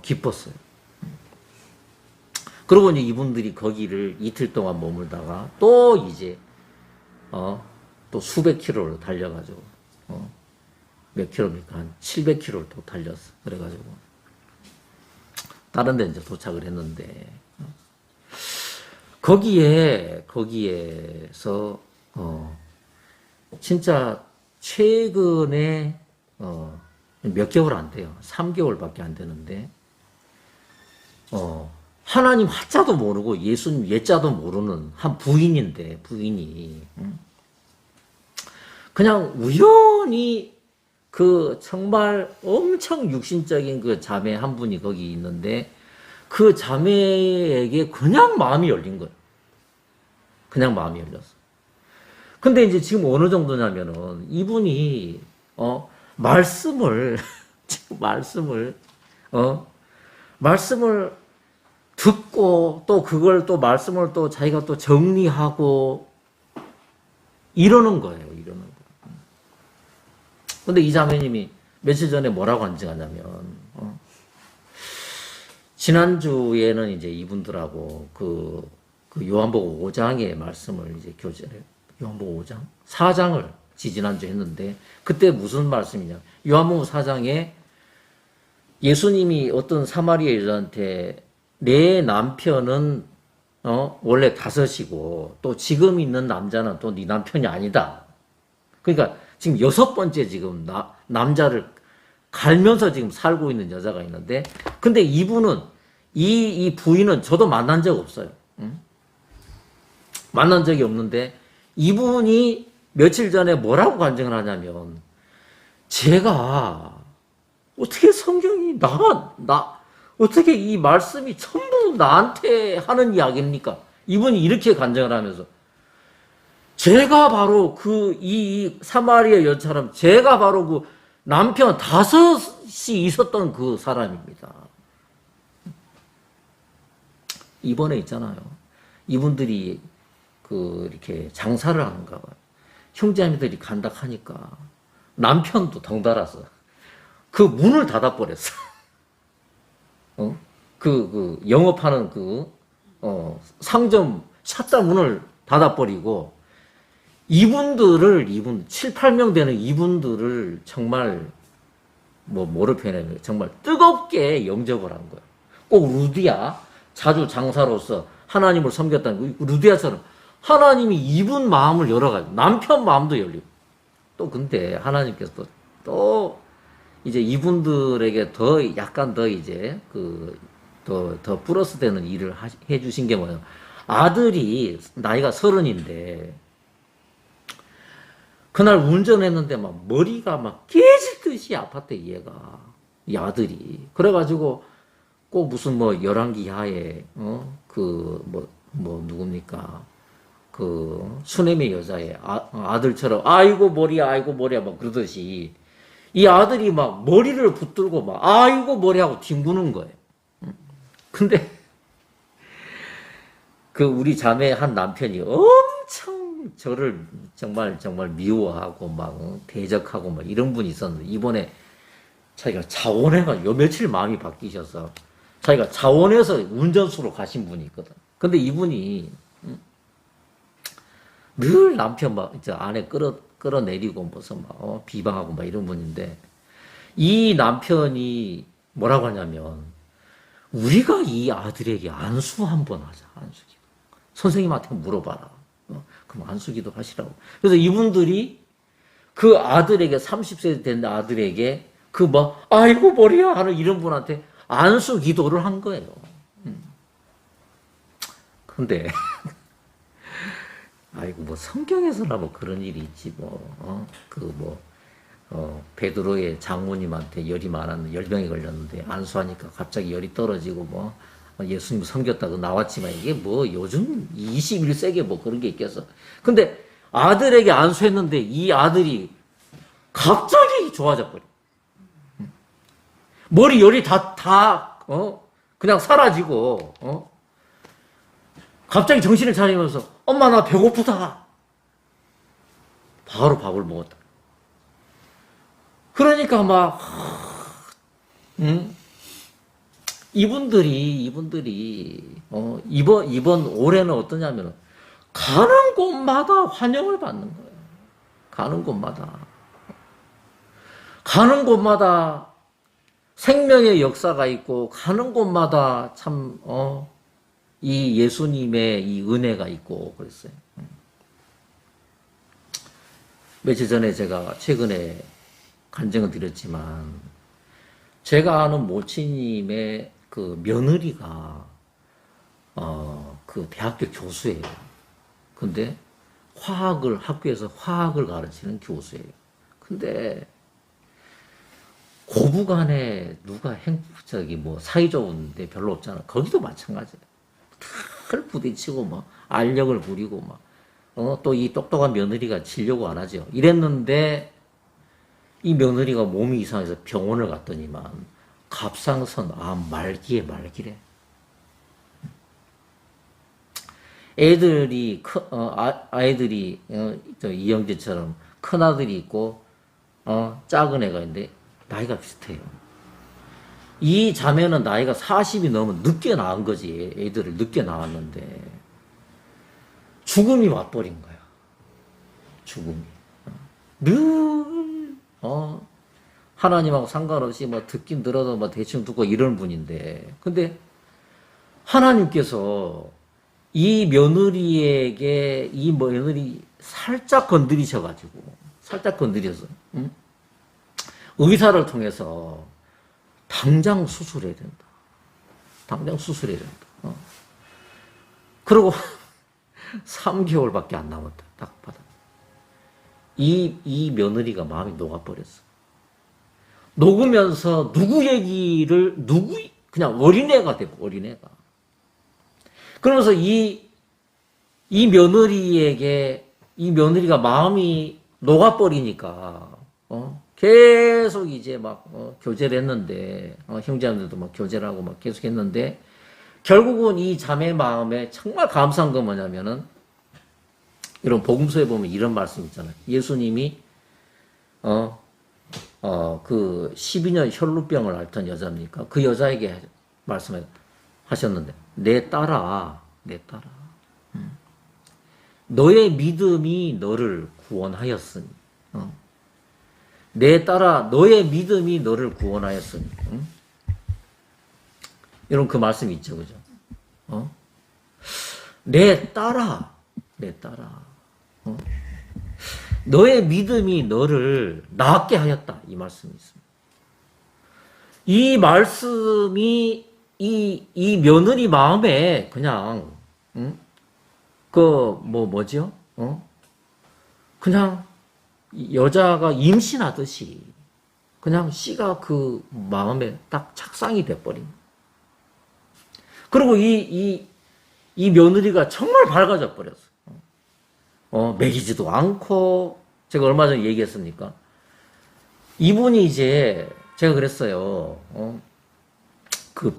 기뻤어요. 그러고 이제 이분들이 거기를 이틀 동안 머물다가 또 이제 또 수백 킬로를 달려가지고 몇 킬로입니까? 한 700킬로를 또 달렸어. 그래가지고 다른 데 이제 도착을 했는데 거기에서 진짜 최근에 몇 개월 안 돼요. 3개월밖에 안 되는데 하나님 하자도 모르고 예수님 예자도 모르는 한 부인인데 부인이 그냥 우연히 그 정말 엄청 육신적인 그 자매 한 분이 거기 있는데 그 자매에게 그냥 마음이 열린 거예요. 그냥 마음이 열렸어. 근데 이제 지금 어느 정도냐면은 이분이 말씀을 듣고 또 그걸 또 말씀을 또 자기가 또 정리하고 이러는 거예요. 이러는 거. 근데 이 자매님이 며칠 전에 뭐라고 안증하냐면 지난주에는 이제 이분들하고 그 요한복음 5장의 말씀을 이제 교제를 요한복음 5장 4장을 지지난주 했는데 그때 무슨 말씀이냐 요한복음 4장에 예수님이 어떤 사마리아 여자한테 내 남편은 원래 다섯이고 또 지금 있는 남자는 또 네 남편이 아니다. 그러니까 지금 6번째 지금 남자를 갈면서 지금 살고 있는 여자가 있는데 근데 이분은 이 부인은 저도 만난 적 없어요. 응? 만난 적이 없는데 이분이 며칠 전에 뭐라고 간증을 하냐면 제가 어떻게 성경이 어떻게 이 말씀이 전부 나한테 하는 이야기입니까? 이분이 이렇게 간증을 하면서 제가 바로 이 사마리아 여자처럼 제가 바로 그 남편 5이 있었던 그 사람입니다. 이번에 있잖아요. 이분들이 이렇게 장사를 하는가 봐요. 형제자매들이 간다 하니까 남편도 덩달아서 그 문을 닫아버렸어. 영업하는 상점 샷다 문을 닫아버리고 이분들 7, 8명 되는 이분들을 정말 뭐를 표현하면 정말 뜨겁게 영접을 한 거예요. 꼭 루디아 자주 장사로서 하나님을 섬겼다는 루디아처럼 하나님이 이분 마음을 열어가지고 남편 마음도 열리고 또 근데 하나님께서 또 이제 이분들에게 약간 더 이제 더 플러스 되는 일을 해주신 게 뭐냐면 아들이 나이가 30인데 그날 운전했는데 막 머리가 막 깨질 듯이 아팠대 얘가 이 아들이 그래가지고 꼭 무슨 열왕기 하에 누굽니까 수넴의 여자의 아들처럼 아이고 머리야 막 그러듯이 이 아들이 막 머리를 붙들고 막 아이고 머리 하고 뒹구는 거예요. 근데 우리 자매 한 남편이 엄청 저를 정말 미워하고 막 대적하고 막 이런 분이 있었는데 이번에 자기가 자원해가 요 며칠 마음이 바뀌셔서 자기가 자원해서 운전수로 가신 분이 있거든. 근데 이분이 늘 남편 막 안에 끌어내리고 무슨 막 비방하고 막 이런 분인데 이 남편이 뭐라고 하냐면 우리가 이 아들에게 안수 한번 하자. 안수기도. 선생님한테 물어봐라. 그럼 안수기도 하시라고. 그래서 이분들이 그 아들에게 30세 된 아들에게 아이고 머리야 하는 이런 분한테 안수 기도를 한 거예요. 근데 아이고 성경에서나 그런 일이 있지 베드로의 장모님한테 열이 많았는데 열병이 걸렸는데 안수하니까 갑자기 열이 떨어지고 예수님 섬겼다고 나왔지만 이게 요즘 21세기에 그런 게 있겠어. 근데 아들에게 안수했는데 이 아들이 갑자기 좋아져 버려. 머리 열이 다 그냥 사라지고, 갑자기 정신을 차리면서, 엄마, 나 배고프다. 바로 밥을 먹었다. 그러니까 막, 이분들이, 이번 올해는 어떠냐면, 가는 곳마다 환영을 받는 거예요. 가는 곳마다. 가는 곳마다 생명의 역사가 있고, 가는 곳마다 참, 이 예수님의 이 은혜가 있고, 그랬어요. 며칠 전에 제가 최근에 간증을 드렸지만, 제가 아는 모친님의 그 며느리가, 그 대학교 교수예요. 근데 학교에서 화학을 가르치는 교수예요. 근데 고부간에 누가 뭐 사이좋은데 별로 없잖아. 거기도 마찬가지예요. 늘 부딪히고 막 알력을 부리고 막 또 이 똑똑한 며느리가 치려고 안 하죠. 이랬는데 이 며느리가 몸이 이상해서 병원을 갔더니만 갑상선 말기에 말기래. 애들이 아이들이 이영재처럼 큰 아들이 있고 작은 애가 있는데 나이가 비슷해요. 이 자매는 나이가 40이 넘으면 늦게 낳은 거지. 애들을 늦게 낳았는데 죽음이 와버린 거야. 죽음이. 늘 하나님하고 상관없이 뭐 듣긴 들어도 뭐 대충 듣고 이런 분인데, 근데 하나님께서 이 며느리 살짝 건드리셔가지고, 살짝 건드려서, 의사를 통해서 당장 수술해야 된다. 당장 수술해야 된다. 그리고 3개월밖에 안 남았다. 딱 받아. 이 며느리가 마음이 녹아버렸어. 녹으면서 그냥 어린애가 되고, 어린애가. 그러면서 이 며느리가 마음이 녹아버리니까, 계속 이제 막, 교제를 했는데, 형제들도 막 교제를 하고 막 계속 했는데, 결국은 이 자매 마음에 정말 감사한 건 뭐냐면은, 이런 복음서에 보면 이런 말씀 있잖아요. 예수님이, 그 12년 혈루병을 앓던 여자입니까? 그 여자에게 말씀을 하셨는데, 내 딸아. 너의 믿음이 너를 구원하였으니. 내 딸아, 너의 믿음이 너를 구원하였으니. 이런 그 말씀이 있죠, 그죠? 내 딸아. 너의 믿음이 너를 낫게 하였다. 이 말씀이 있습니다. 이 말씀이 이 며느리 마음에 그냥, 뭐죠? 그냥 여자가 임신하듯이 그냥 씨가 그 마음에 딱 착상이 돼버린. 그리고 이 며느리가 정말 밝아져 버렸어. 매기지도 않고, 제가 얼마 전에 얘기했습니까? 이분이 이제, 제가 그랬어요. 그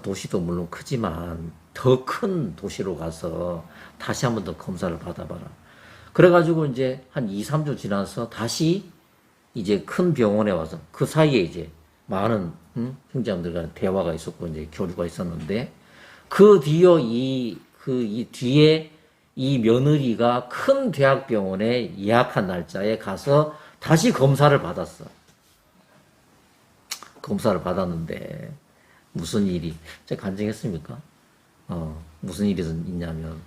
도시도 물론 크지만, 더 큰 도시로 가서 다시 한 번 더 검사를 받아봐라. 그래가지고 이제 한 2, 3주 지나서 다시 이제 큰 병원에 와서 그 사이에 이제 많은, 형제자매들과 대화가 있었고, 이제 교류가 있었는데, 그 뒤에 이 며느리가 큰 대학병원에 예약한 날짜에 가서 다시 검사를 받았어. 검사를 받았는데, 무슨 일이, 제가 간증했습니까? 무슨 일이 있냐면,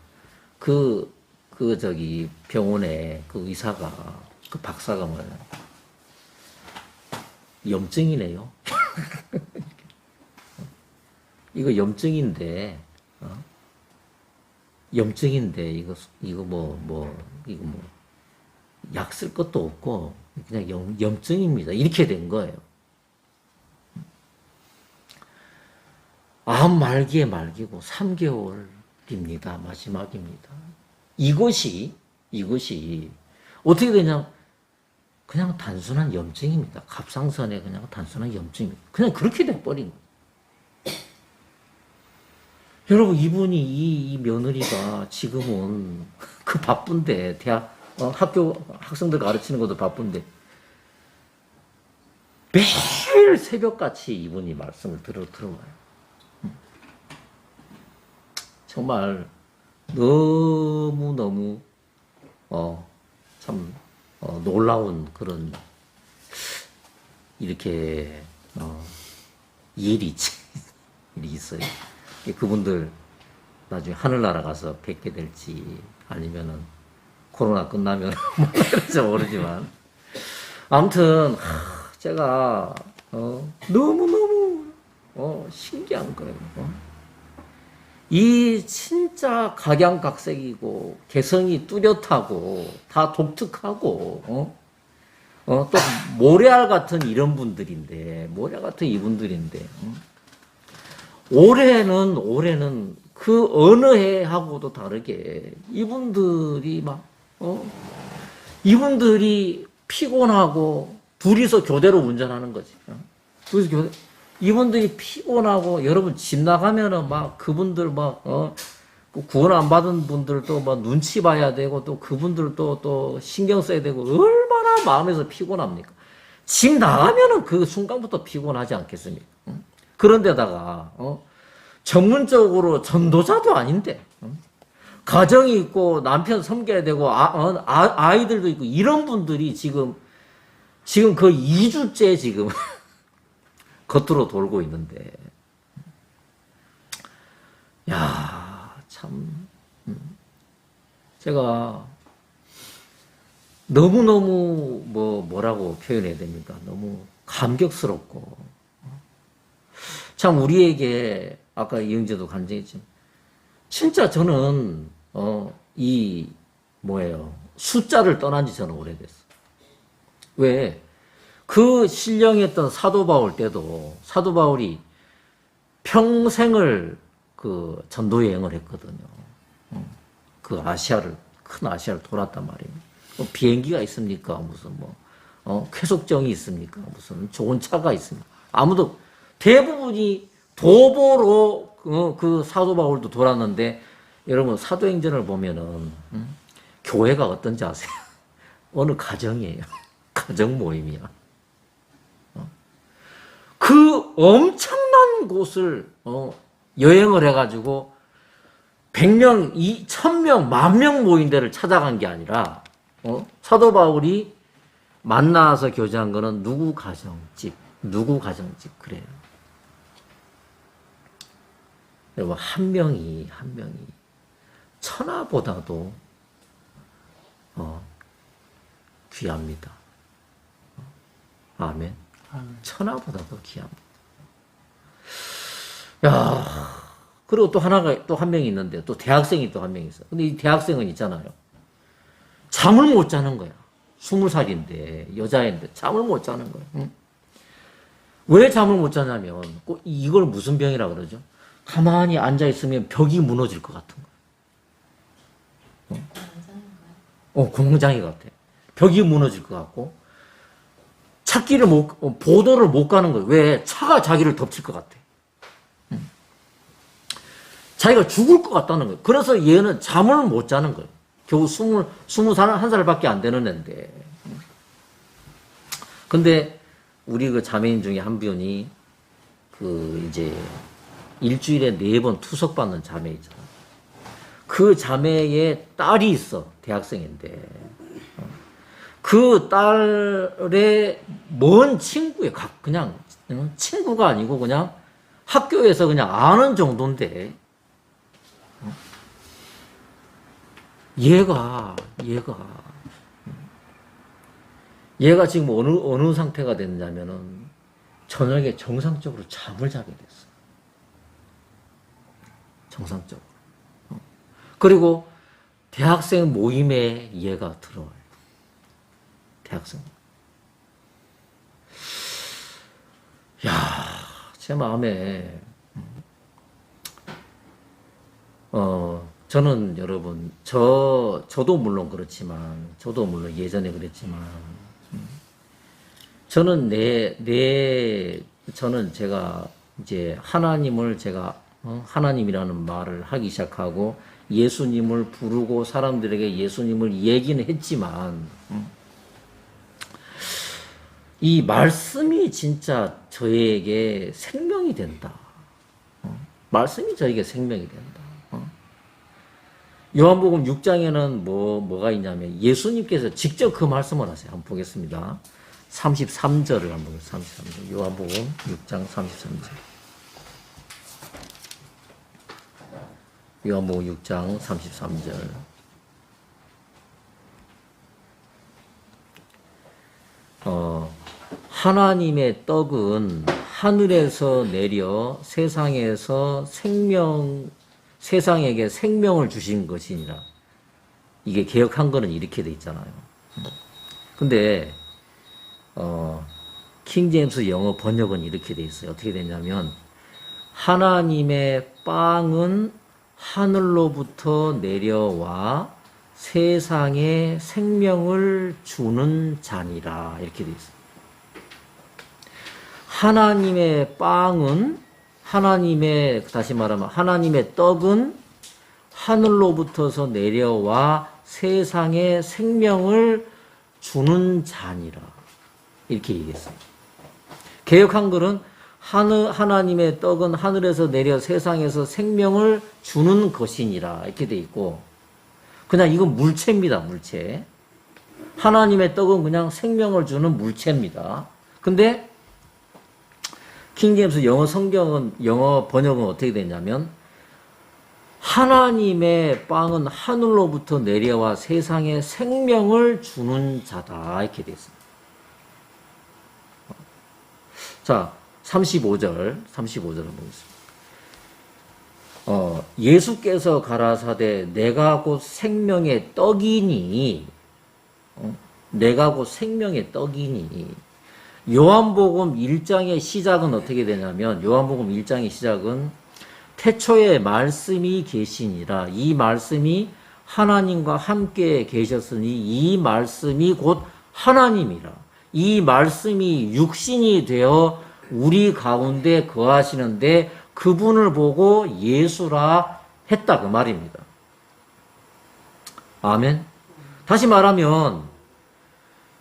병원에 그 의사가, 그 박사가 뭐야, 염증이네요. 이거 염증인데, 약 쓸 것도 없고, 그냥 염증입니다. 이렇게 된 거예요. 암 말기에 말기고 3개월입니다. 마지막입니다. 이것이 어떻게 되냐? 그냥 단순한 염증입니다. 갑상선에 그냥 단순한 염증입니다. 그냥 그렇게 돼버린 거예요. 여러분, 이분이, 이 며느리가 지금은 그 바쁜데, 학교 학생들 가르치는 것도 바쁜데, 매일 새벽같이 이분이 말씀을 들어와요. 정말 너무너무, 참, 놀라운 그런, 이렇게, 일이 있어요. 그분들 나중에 하늘나라 가서 뵙게 될지 아니면은 코로나 끝나면 뭐될지 모르지만 아무튼 제가 너무너무 신기한 거예요. 이 진짜 각양각색이고 개성이 뚜렷하고 다 독특하고 또 모래알 같은 이런 분들인데 모래알 같은 이분들인데 올해는 그 어느 해하고도 다르게 이분들이 이분들이 피곤하고 둘이서 교대로 운전하는 거지. 이분들이 피곤하고 여러분 집 나가면은 그분들 구원 안 받은 분들도 눈치 봐야 되고 또 그분들도 또 신경 써야 되고 얼마나 마음에서 피곤합니까? 집 나가면은 그 순간부터 피곤하지 않겠습니까? 그런데다가 전문적으로 전도자도 아닌데 가정이 있고 남편 섬겨야 되고 아이들도 있고 이런 분들이 지금 그 2주째 지금 겉으로 돌고 있는데 야, 참 제가 너무너무 뭐라고 표현해야 됩니까? 너무 감격스럽고 참 우리에게 아까 이영재도 간증했지만 진짜 저는 숫자를 떠난 지 저는 오래됐어. 왜? 그 신령했던 사도 바울 때도 사도 바울이 평생을 그 전도 여행을 했거든요. 그 큰 아시아를 돌았단 말입니다. 비행기가 있습니까? 무슨 쾌속정이 있습니까? 무슨 좋은 차가 있습니까? 아무도 대부분이 도보로 그 사도 바울도 돌았는데 여러분 사도행전을 보면은 교회가 어떤지 아세요? 어느 가정이에요. 가정 모임이야. 그 엄청난 곳을 여행을 해가지고 100명, 1000명, 10,000명 모인 데를 찾아간 게 아니라 사도 바울이 만나서 교제한 거는 누구 가정집 그래요. 여러분 한 명이 천하보다도 귀합니다. 아멘. 천하보다도 귀합니다. 야, 그리고 또 한 명이 있는데 또 대학생이 또 한 명 있어. 근데 이 대학생은 있잖아요. 잠을 못 자는 거야. 20살인데 여자인데 잠을 못 자는 거야. 응? 왜 잠을 못 자냐면 이걸 무슨 병이라 그러죠? 가만히 앉아 있으면 벽이 무너질 것 같은 거야. 공장이 같아. 벽이 무너질 것 같고 보도를 못 가는 거예요. 왜? 차가 자기를 덮칠 것 같아. 자기가 죽을 것 같다는 거예요. 그래서 얘는 잠을 못 자는 거예요. 겨우 21살밖에 안 되는 애인데. 근데 우리 그 자매인 중에 한 분이 이제 일주일에 4번 투석받는 자매 있잖아. 그 자매의 딸이 있어. 대학생인데. 그 딸의 먼 친구예요. 그냥 친구가 아니고 그냥 학교에서 그냥 아는 정도인데 얘가 지금 어느 상태가 됐냐면은 저녁에 정상적으로 잠을 자게 됐어. 정상적으로. 그리고 대학생 모임에 얘가 들어와요. 대학생. 야, 제 마음에 저는 여러분 저도 물론 그렇지만 저도 물론 예전에 그랬지만 저는 저는 제가 이제 하나님을 제가 하나님이라는 말을 하기 시작하고 예수님을 부르고 사람들에게 예수님을 얘기는 했지만 이 말씀이 진짜 저에게 생명이 된다. 말씀이 저에게 생명이 된다. 요한복음 6장에는 뭐가 있냐면 예수님께서 직접 그 말씀을 하세요. 한번 보겠습니다. 33절을 한번 보겠습니다. 33절. 요한복음 6장 33절. 요한복음 6장 33절. 하나님의 떡은 하늘에서 내려 세상에게 생명을 주신 것이니라. 이게 개역 한글은 이렇게 돼 있잖아요. 근데 킹제임스 영어 번역은 이렇게 돼 있어요. 어떻게 되냐면 하나님의 빵은 하늘로부터 내려와 세상에 생명을 주는 잔이라. 이렇게 돼 있어요. 하나님의 빵은 다시 말하면 하나님의 떡은 하늘로부터서 내려와 세상에 생명을 주는 잔이라. 이렇게 얘기했어요. 개역 한글은 하나님의 떡은 하늘에서 내려 세상에서 생명을 주는 것이니라. 이렇게 돼 있고, 그냥 이건 물체입니다. 물체. 하나님의 떡은 그냥 생명을 주는 물체입니다. 근데 킹제임스 영어 번역은 어떻게 되냐면 하나님의 빵은 하늘로부터 내려와 세상에 생명을 주는 자다. 이렇게 되어 있습니다. 자, 35절 한번 보겠습니다. 예수께서 가라사대 내가 곧 생명의 떡이니 내가 곧 생명의 떡이니. 요한복음 1장의 시작은 어떻게 되냐면 요한복음 1장의 시작은 태초에 말씀이 계시니라. 이 말씀이 하나님과 함께 계셨으니 이 말씀이 곧 하나님이라. 이 말씀이 육신이 되어 우리 가운데 거하시는데 그분을 보고 예수라 했다. 그 말입니다. 아멘. 다시 말하면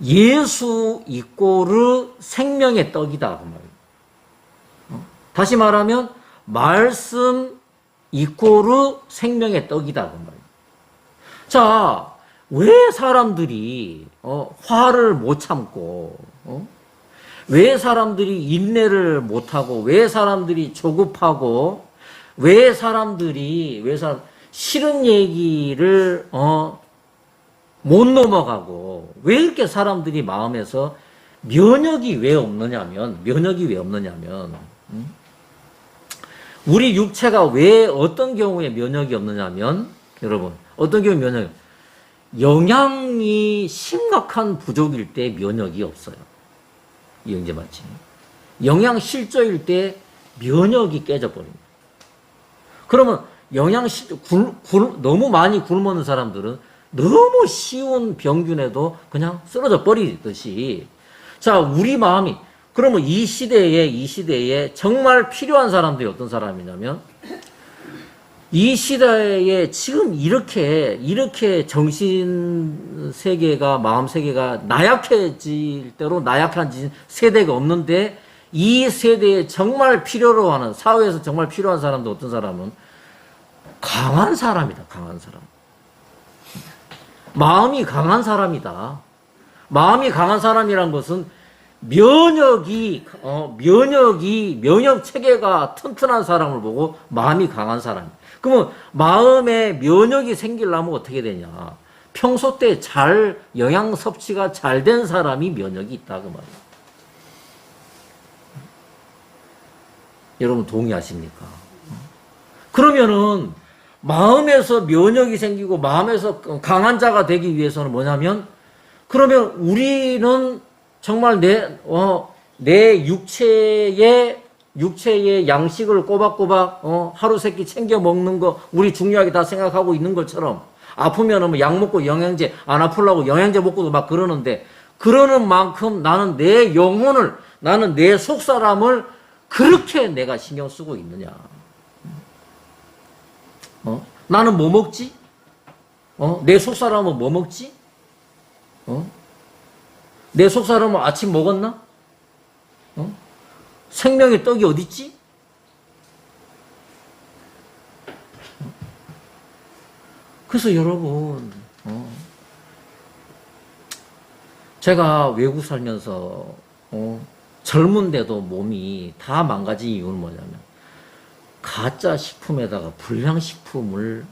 예수 이꼬르 생명의 떡이다. 그 말입니다. 다시 말하면 말씀 이꼬르 생명의 떡이다. 그 말입니다. 자, 왜 사람들이 화를 못 참고 왜 사람들이 인내를 못하고 왜 사람들이 조급하고 왜 사람들이 싫은 얘기를 못 넘어가고 왜 이렇게 사람들이 마음에서 면역이 왜 없느냐면 우리 육체가 왜 어떤 경우에 면역이 없느냐면 여러분 어떤 경우에 영양이 심각한 부족일 때 면역이 없어요. 이제 맞지? 영양 실조일 때 면역이 깨져버립니다. 그러면 너무 많이 굶어는 사람들은 너무 쉬운 병균에도 그냥 쓰러져 버리듯이 자 우리 마음이 그러면 이 시대에 정말 필요한 사람들이 어떤 사람이냐면 이 시대에 지금 이렇게 정신 세계가 마음 세계가 나약해질 대로 나약한 세대가 없는데 이 세대에 정말 필요로 하는 사회에서 정말 필요한 사람도 어떤 사람은 강한 사람이다. 강한 사람. 마음이 강한 사람이다. 마음이 강한 사람이란 것은 면역 체계가 튼튼한 사람을 보고 마음이 강한 사람. 그러면 마음에 면역이 생기려면 어떻게 되냐? 평소 때 영양 섭취가 잘 된 사람이 면역이 있다 그 말이에요. 여러분 동의하십니까? 그러면은 마음에서 면역이 생기고 마음에서 강한 자가 되기 위해서는 뭐냐면 그러면 우리는 정말 내 육체의 양식을 꼬박꼬박 하루 세끼 챙겨 먹는 거 우리 중요하게 다 생각하고 있는 것처럼 아프면은 약 먹고 영양제 안 아프려고 영양제 먹고도 막 그러는데 그러는 만큼 나는 내 영혼을 나는 내 속사람을 그렇게 내가 신경 쓰고 있느냐. 나는 뭐 먹지? 내 속사람은 뭐 먹지? 내 속사람은 아침 먹었나? 생명의 떡이 어딨지? 그래서 여러분, 제가 외국 살면서, 젊은데도 몸이 다 망가진 이유는 뭐냐면, 가짜 식품에다가 불량식품을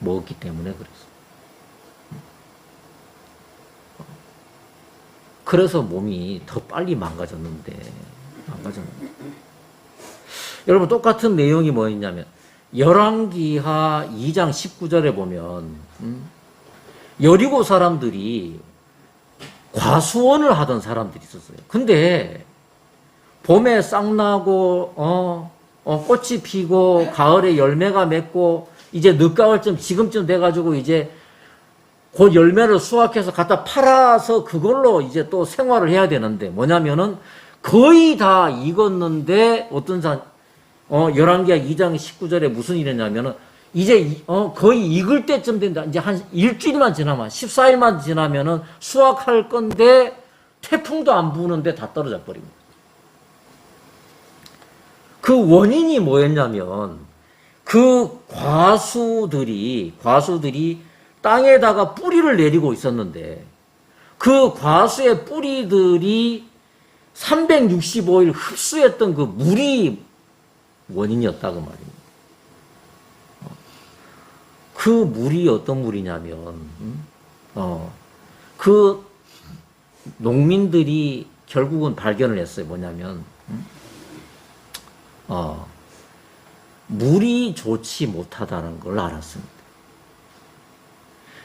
먹었기 때문에 그랬어요. 그래서 몸이 더 빨리 망가졌는데. 여러분, 똑같은 내용이 뭐였냐면, 열왕기하 2장 19절에 보면, 여리고 사람들이 과수원을 하던 사람들이 있었어요. 근데, 봄에 싹 나고, 꽃이 피고, 가을에 열매가 맺고, 이제 늦가을쯤, 지금쯤 돼가지고, 이제, 곧 열매를 수확해서 갖다 팔아서 그걸로 이제 또 생활을 해야 되는데, 뭐냐면은, 거의 다 익었는데, 열왕기하 2장 19절에 무슨 일이냐면은, 이제, 거의 익을 때쯤 된다. 이제 한 일주일만 지나면, 14일만 지나면은 수확할 건데, 태풍도 안 부는데 다 떨어져 버립니다. 그 원인이 뭐였냐면, 그 과수들이 땅에다가 뿌리를 내리고 있었는데, 그 과수의 뿌리들이 365일 흡수했던 그 물이 원인이었다고 말입니다. 그 물이 어떤 물이냐면, 그 농민들이 결국은 발견을 했어요. 뭐냐면, 물이 좋지 못하다는 걸 알았습니다.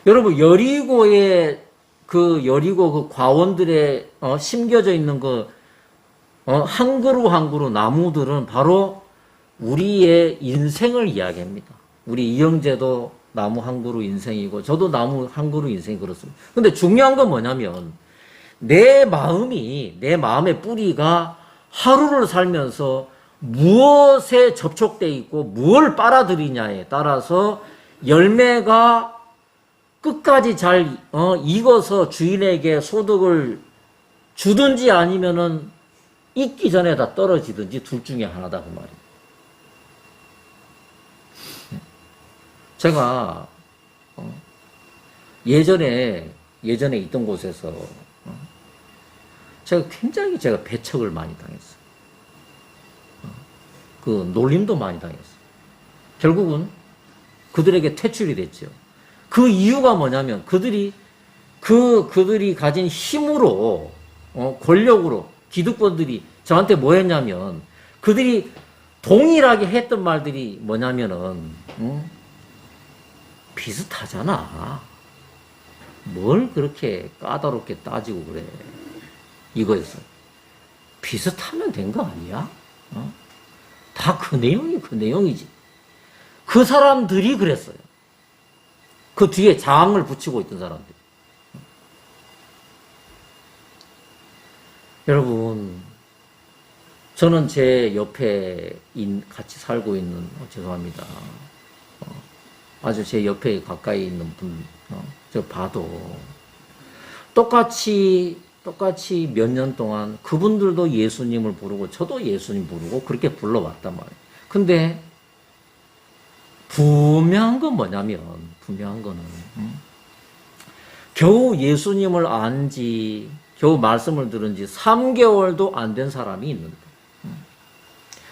여러분, 여리고 그 과원들의 심겨져 있는 한 그루 한 그루 나무들은 바로 우리의 인생을 이야기합니다. 우리 이영재도 나무 한 그루 인생이고, 저도 나무 한 그루 인생이 그렇습니다. 근데 중요한 건 뭐냐면, 내 마음의 뿌리가 하루를 살면서 무엇에 접촉되어 있고, 무엇을 빨아들이냐에 따라서 열매가 끝까지 잘 익어서 주인에게 소득을 주든지 아니면은 익기 전에 다 떨어지든지 둘 중에 하나다 그 말이에요. 제가 예전에 있던 곳에서 굉장히 배척을 많이 당했어요. 그 놀림도 많이 당했어요. 결국은 그들에게 퇴출이 됐죠. 그 이유가 뭐냐면 그들이 가진 힘으로 권력으로 기득권들이 저한테 뭐 했냐면 그들이 동일하게 했던 말들이 뭐냐면은 비슷하잖아. 뭘 그렇게 까다롭게 따지고 그래. 이거였어요. 비슷하면 된 거 아니야? 다 그 내용이지. 그 사람들이 그랬어요. 그 뒤에 장을 붙이고 있던 사람들. 여러분, 저는 제 옆에 같이 살고 있는, 죄송합니다. 아주 제 옆에 가까이 있는 분, 저 봐도 똑같이 몇 년 동안 그분들도 예수님을 부르고 저도 예수님 부르고 그렇게 불러왔단 말이에요. 근데 분명한 건 뭐냐면, 분명한 거는, 겨우 예수님을 겨우 말씀을 들은 지 3개월도 안 된 사람이 있는데,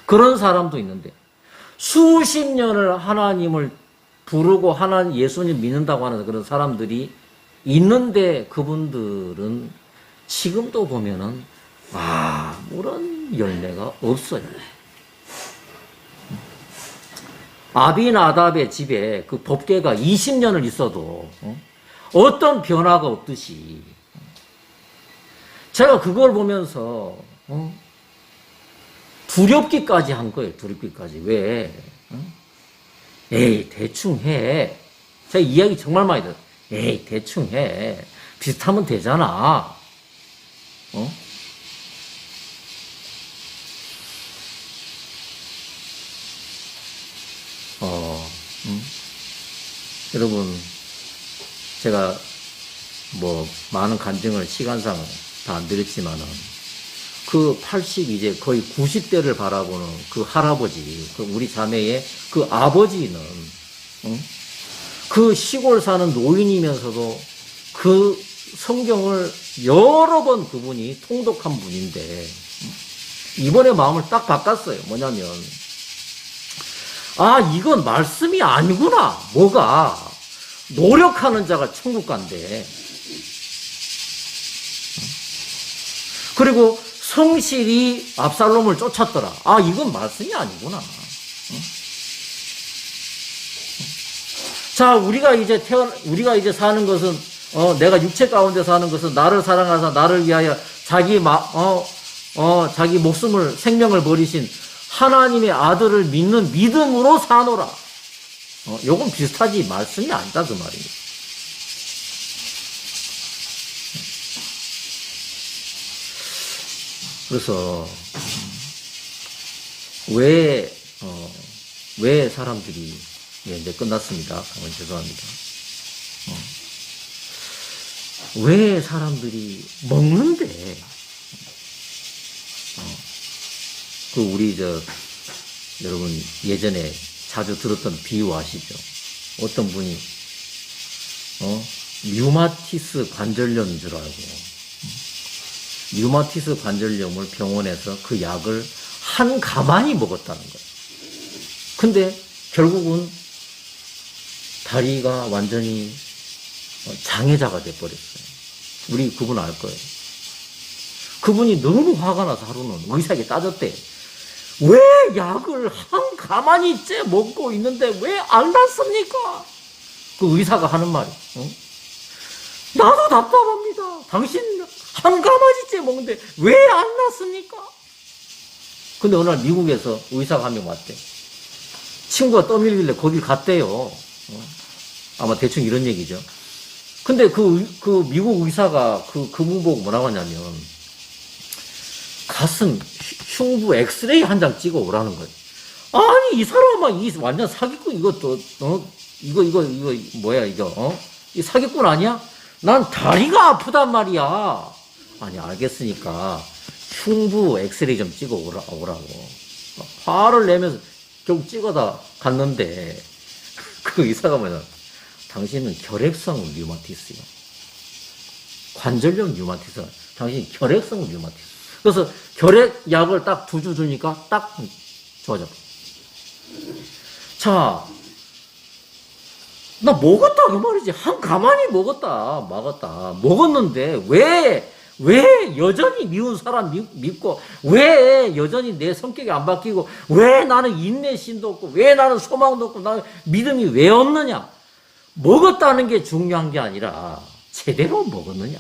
그런 사람도 있는데, 수십 년을 하나님을 부르고 예수님 믿는다고 하는 그런 사람들이 있는데, 그분들은 지금도 보면은, 아무런 열매가 없어요. 아비나답의 집에 그 법궤가 20년을 있어도 어떤 변화가 없듯이 제가 그걸 보면서 두렵기까지 한 거예요. 두렵기까지. 왜? 에이 대충 해. 제가 이야기 정말 많이 들어요. 에이 대충 해. 비슷하면 되잖아. 여러분, 제가 뭐 많은 간증을 시간상 다 안 드렸지만은 그 80 이제 거의 90대를 바라보는 그 할아버지, 그 우리 자매의 그 아버지는 응? 그 시골 사는 노인이면서도 그 성경을 여러 번 그분이 통독한 분인데 이번에 마음을 딱 바꿨어요. 뭐냐면 아, 이건 말씀이 아니구나. 뭐가 노력하는 자가 천국 간대. 그리고 성실히 압살롬을 쫓았더라. 아, 이건 말씀이 아니구나. 자, 우리가 이제 사는 것은, 내가 육체 가운데 사는 것은 나를 사랑하사 나를 위하여 자기 목숨을, 생명을 버리신 하나님의 아들을 믿는 믿음으로 사노라. 요건 비슷하지, 말씀이 아니다, 그 말입니다. 그래서, 왜 사람들이, 이제 끝났습니다. 죄송합니다. 왜 사람들이 먹는데, 여러분, 예전에 자주 들었던 비유 아시죠? 어떤 분이, 류마티스 관절염인 줄 알고, 류마티스 관절염을 병원에서 그 약을 한 가만히 먹었다는 거예요. 근데 결국은 다리가 완전히 장애자가 돼버렸어요. 우리 그분 알 거예요. 그분이 너무 화가 나서 하루는 의사에게 따졌대. 왜 약을 한 가만히째 먹고 있는데 왜 안 낫습니까? 그 의사가 하는 말이, 나도 답답합니다. 당신 한 가마지째 먹는데 왜 안 낫습니까? 근데 어느 날 미국에서 의사가 한 명 왔대. 친구가 떠밀길래 거길 갔대요. 아마 대충 이런 얘기죠. 근데 그 미국 의사가 그분 보고 뭐라고 하냐면 가슴, 흉부 엑스레이 한 장 찍어 오라는 거예요. 아니, 이 사람아, 이 완전 사기꾼, 이것도, 이거, 뭐야, 이거, 이 사기꾼 아니야? 난 다리가 아프단 말이야. 아니, 알겠으니까, 흉부 엑스레이 좀 찍어 오라고. 화를 내면서 결국 찍어다 갔는데, 그 의사가 뭐냐, 당신은 결핵성 류마티스야. 관절염 류마티스. 당신이 결핵성 류마티스. 그래서 결핵약을 딱 2주 주니까 딱 좋아져. 자, 나 먹었다 그 말이지. 한 가만히 먹었다. 먹었는데 왜 여전히 미운 사람 믿고, 왜 여전히 내 성격이 안 바뀌고, 왜 나는 인내심도 없고, 왜 나는 소망도 없고, 나는 믿음이 왜 없느냐? 먹었다는 게 중요한 게 아니라 제대로 먹었느냐?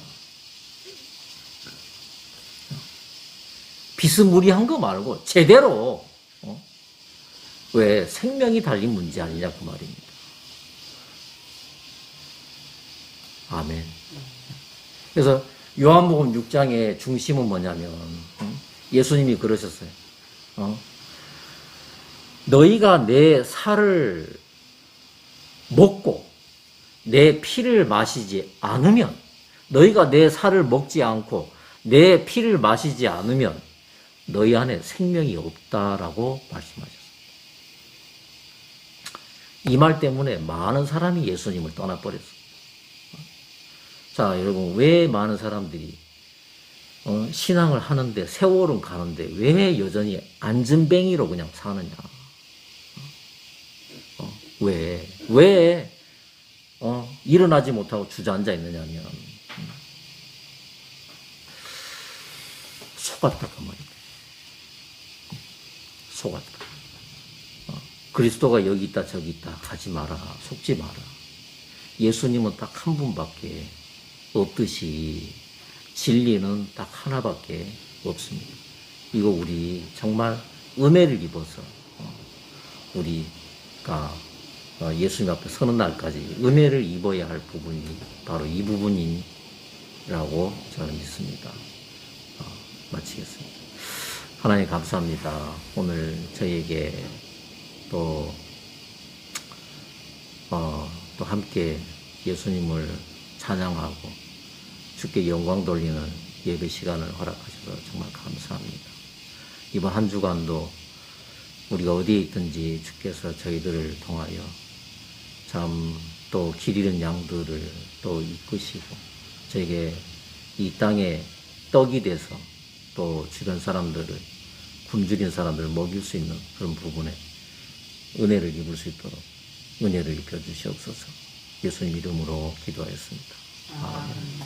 비스무리한 거 말고 제대로, 왜 생명이 달린 문제 아니냐 그 말입니다. 아멘. 그래서 요한복음 6장의 중심은 뭐냐면 예수님이 그러셨어요. 너희가 내 살을 먹고 내 피를 마시지 않으면, 너희가 내 살을 먹지 않고 내 피를 마시지 않으면 너희 안에 생명이 없다라고 말씀하셨습니다. 이 말 때문에 많은 사람이 예수님을 떠나버렸어요. 자, 여러분, 왜 많은 사람들이 신앙을 하는데, 세월은 가는데 왜 여전히 안전뱅이로 그냥 사느냐? 왜 일어나지 못하고 주저앉아 있느냐면 속았다 그 말이에요. 속았다. 그리스도가 여기 있다 저기 있다 가지 마라. 속지 마라. 예수님은 딱 한 분밖에 없듯이 진리는 딱 하나밖에 없습니다. 이거 우리 정말 은혜를 입어서 우리가 예수님 앞에 서는 날까지 은혜를 입어야 할 부분이 바로 이 부분이라고 저는 믿습니다. 마치겠습니다. 하나님 감사합니다. 오늘 저희에게 또 또 함께 예수님을 찬양하고 주께 영광 돌리는 예배 시간을 허락하셔서 정말 감사합니다. 이번 한 주간도 우리가 어디에 있든지 주께서 저희들을 통하여 참 또 길 잃은 양들을 또 이끄시고 저에게 이 땅에 떡이 돼서 또 주변 사람들을 굶주린 사람들을 먹일 수 있는 그런 부분에 은혜를 입을 수 있도록 은혜를 입혀 주시옵소서. 예수님 이름으로 기도하였습니다. 아멘.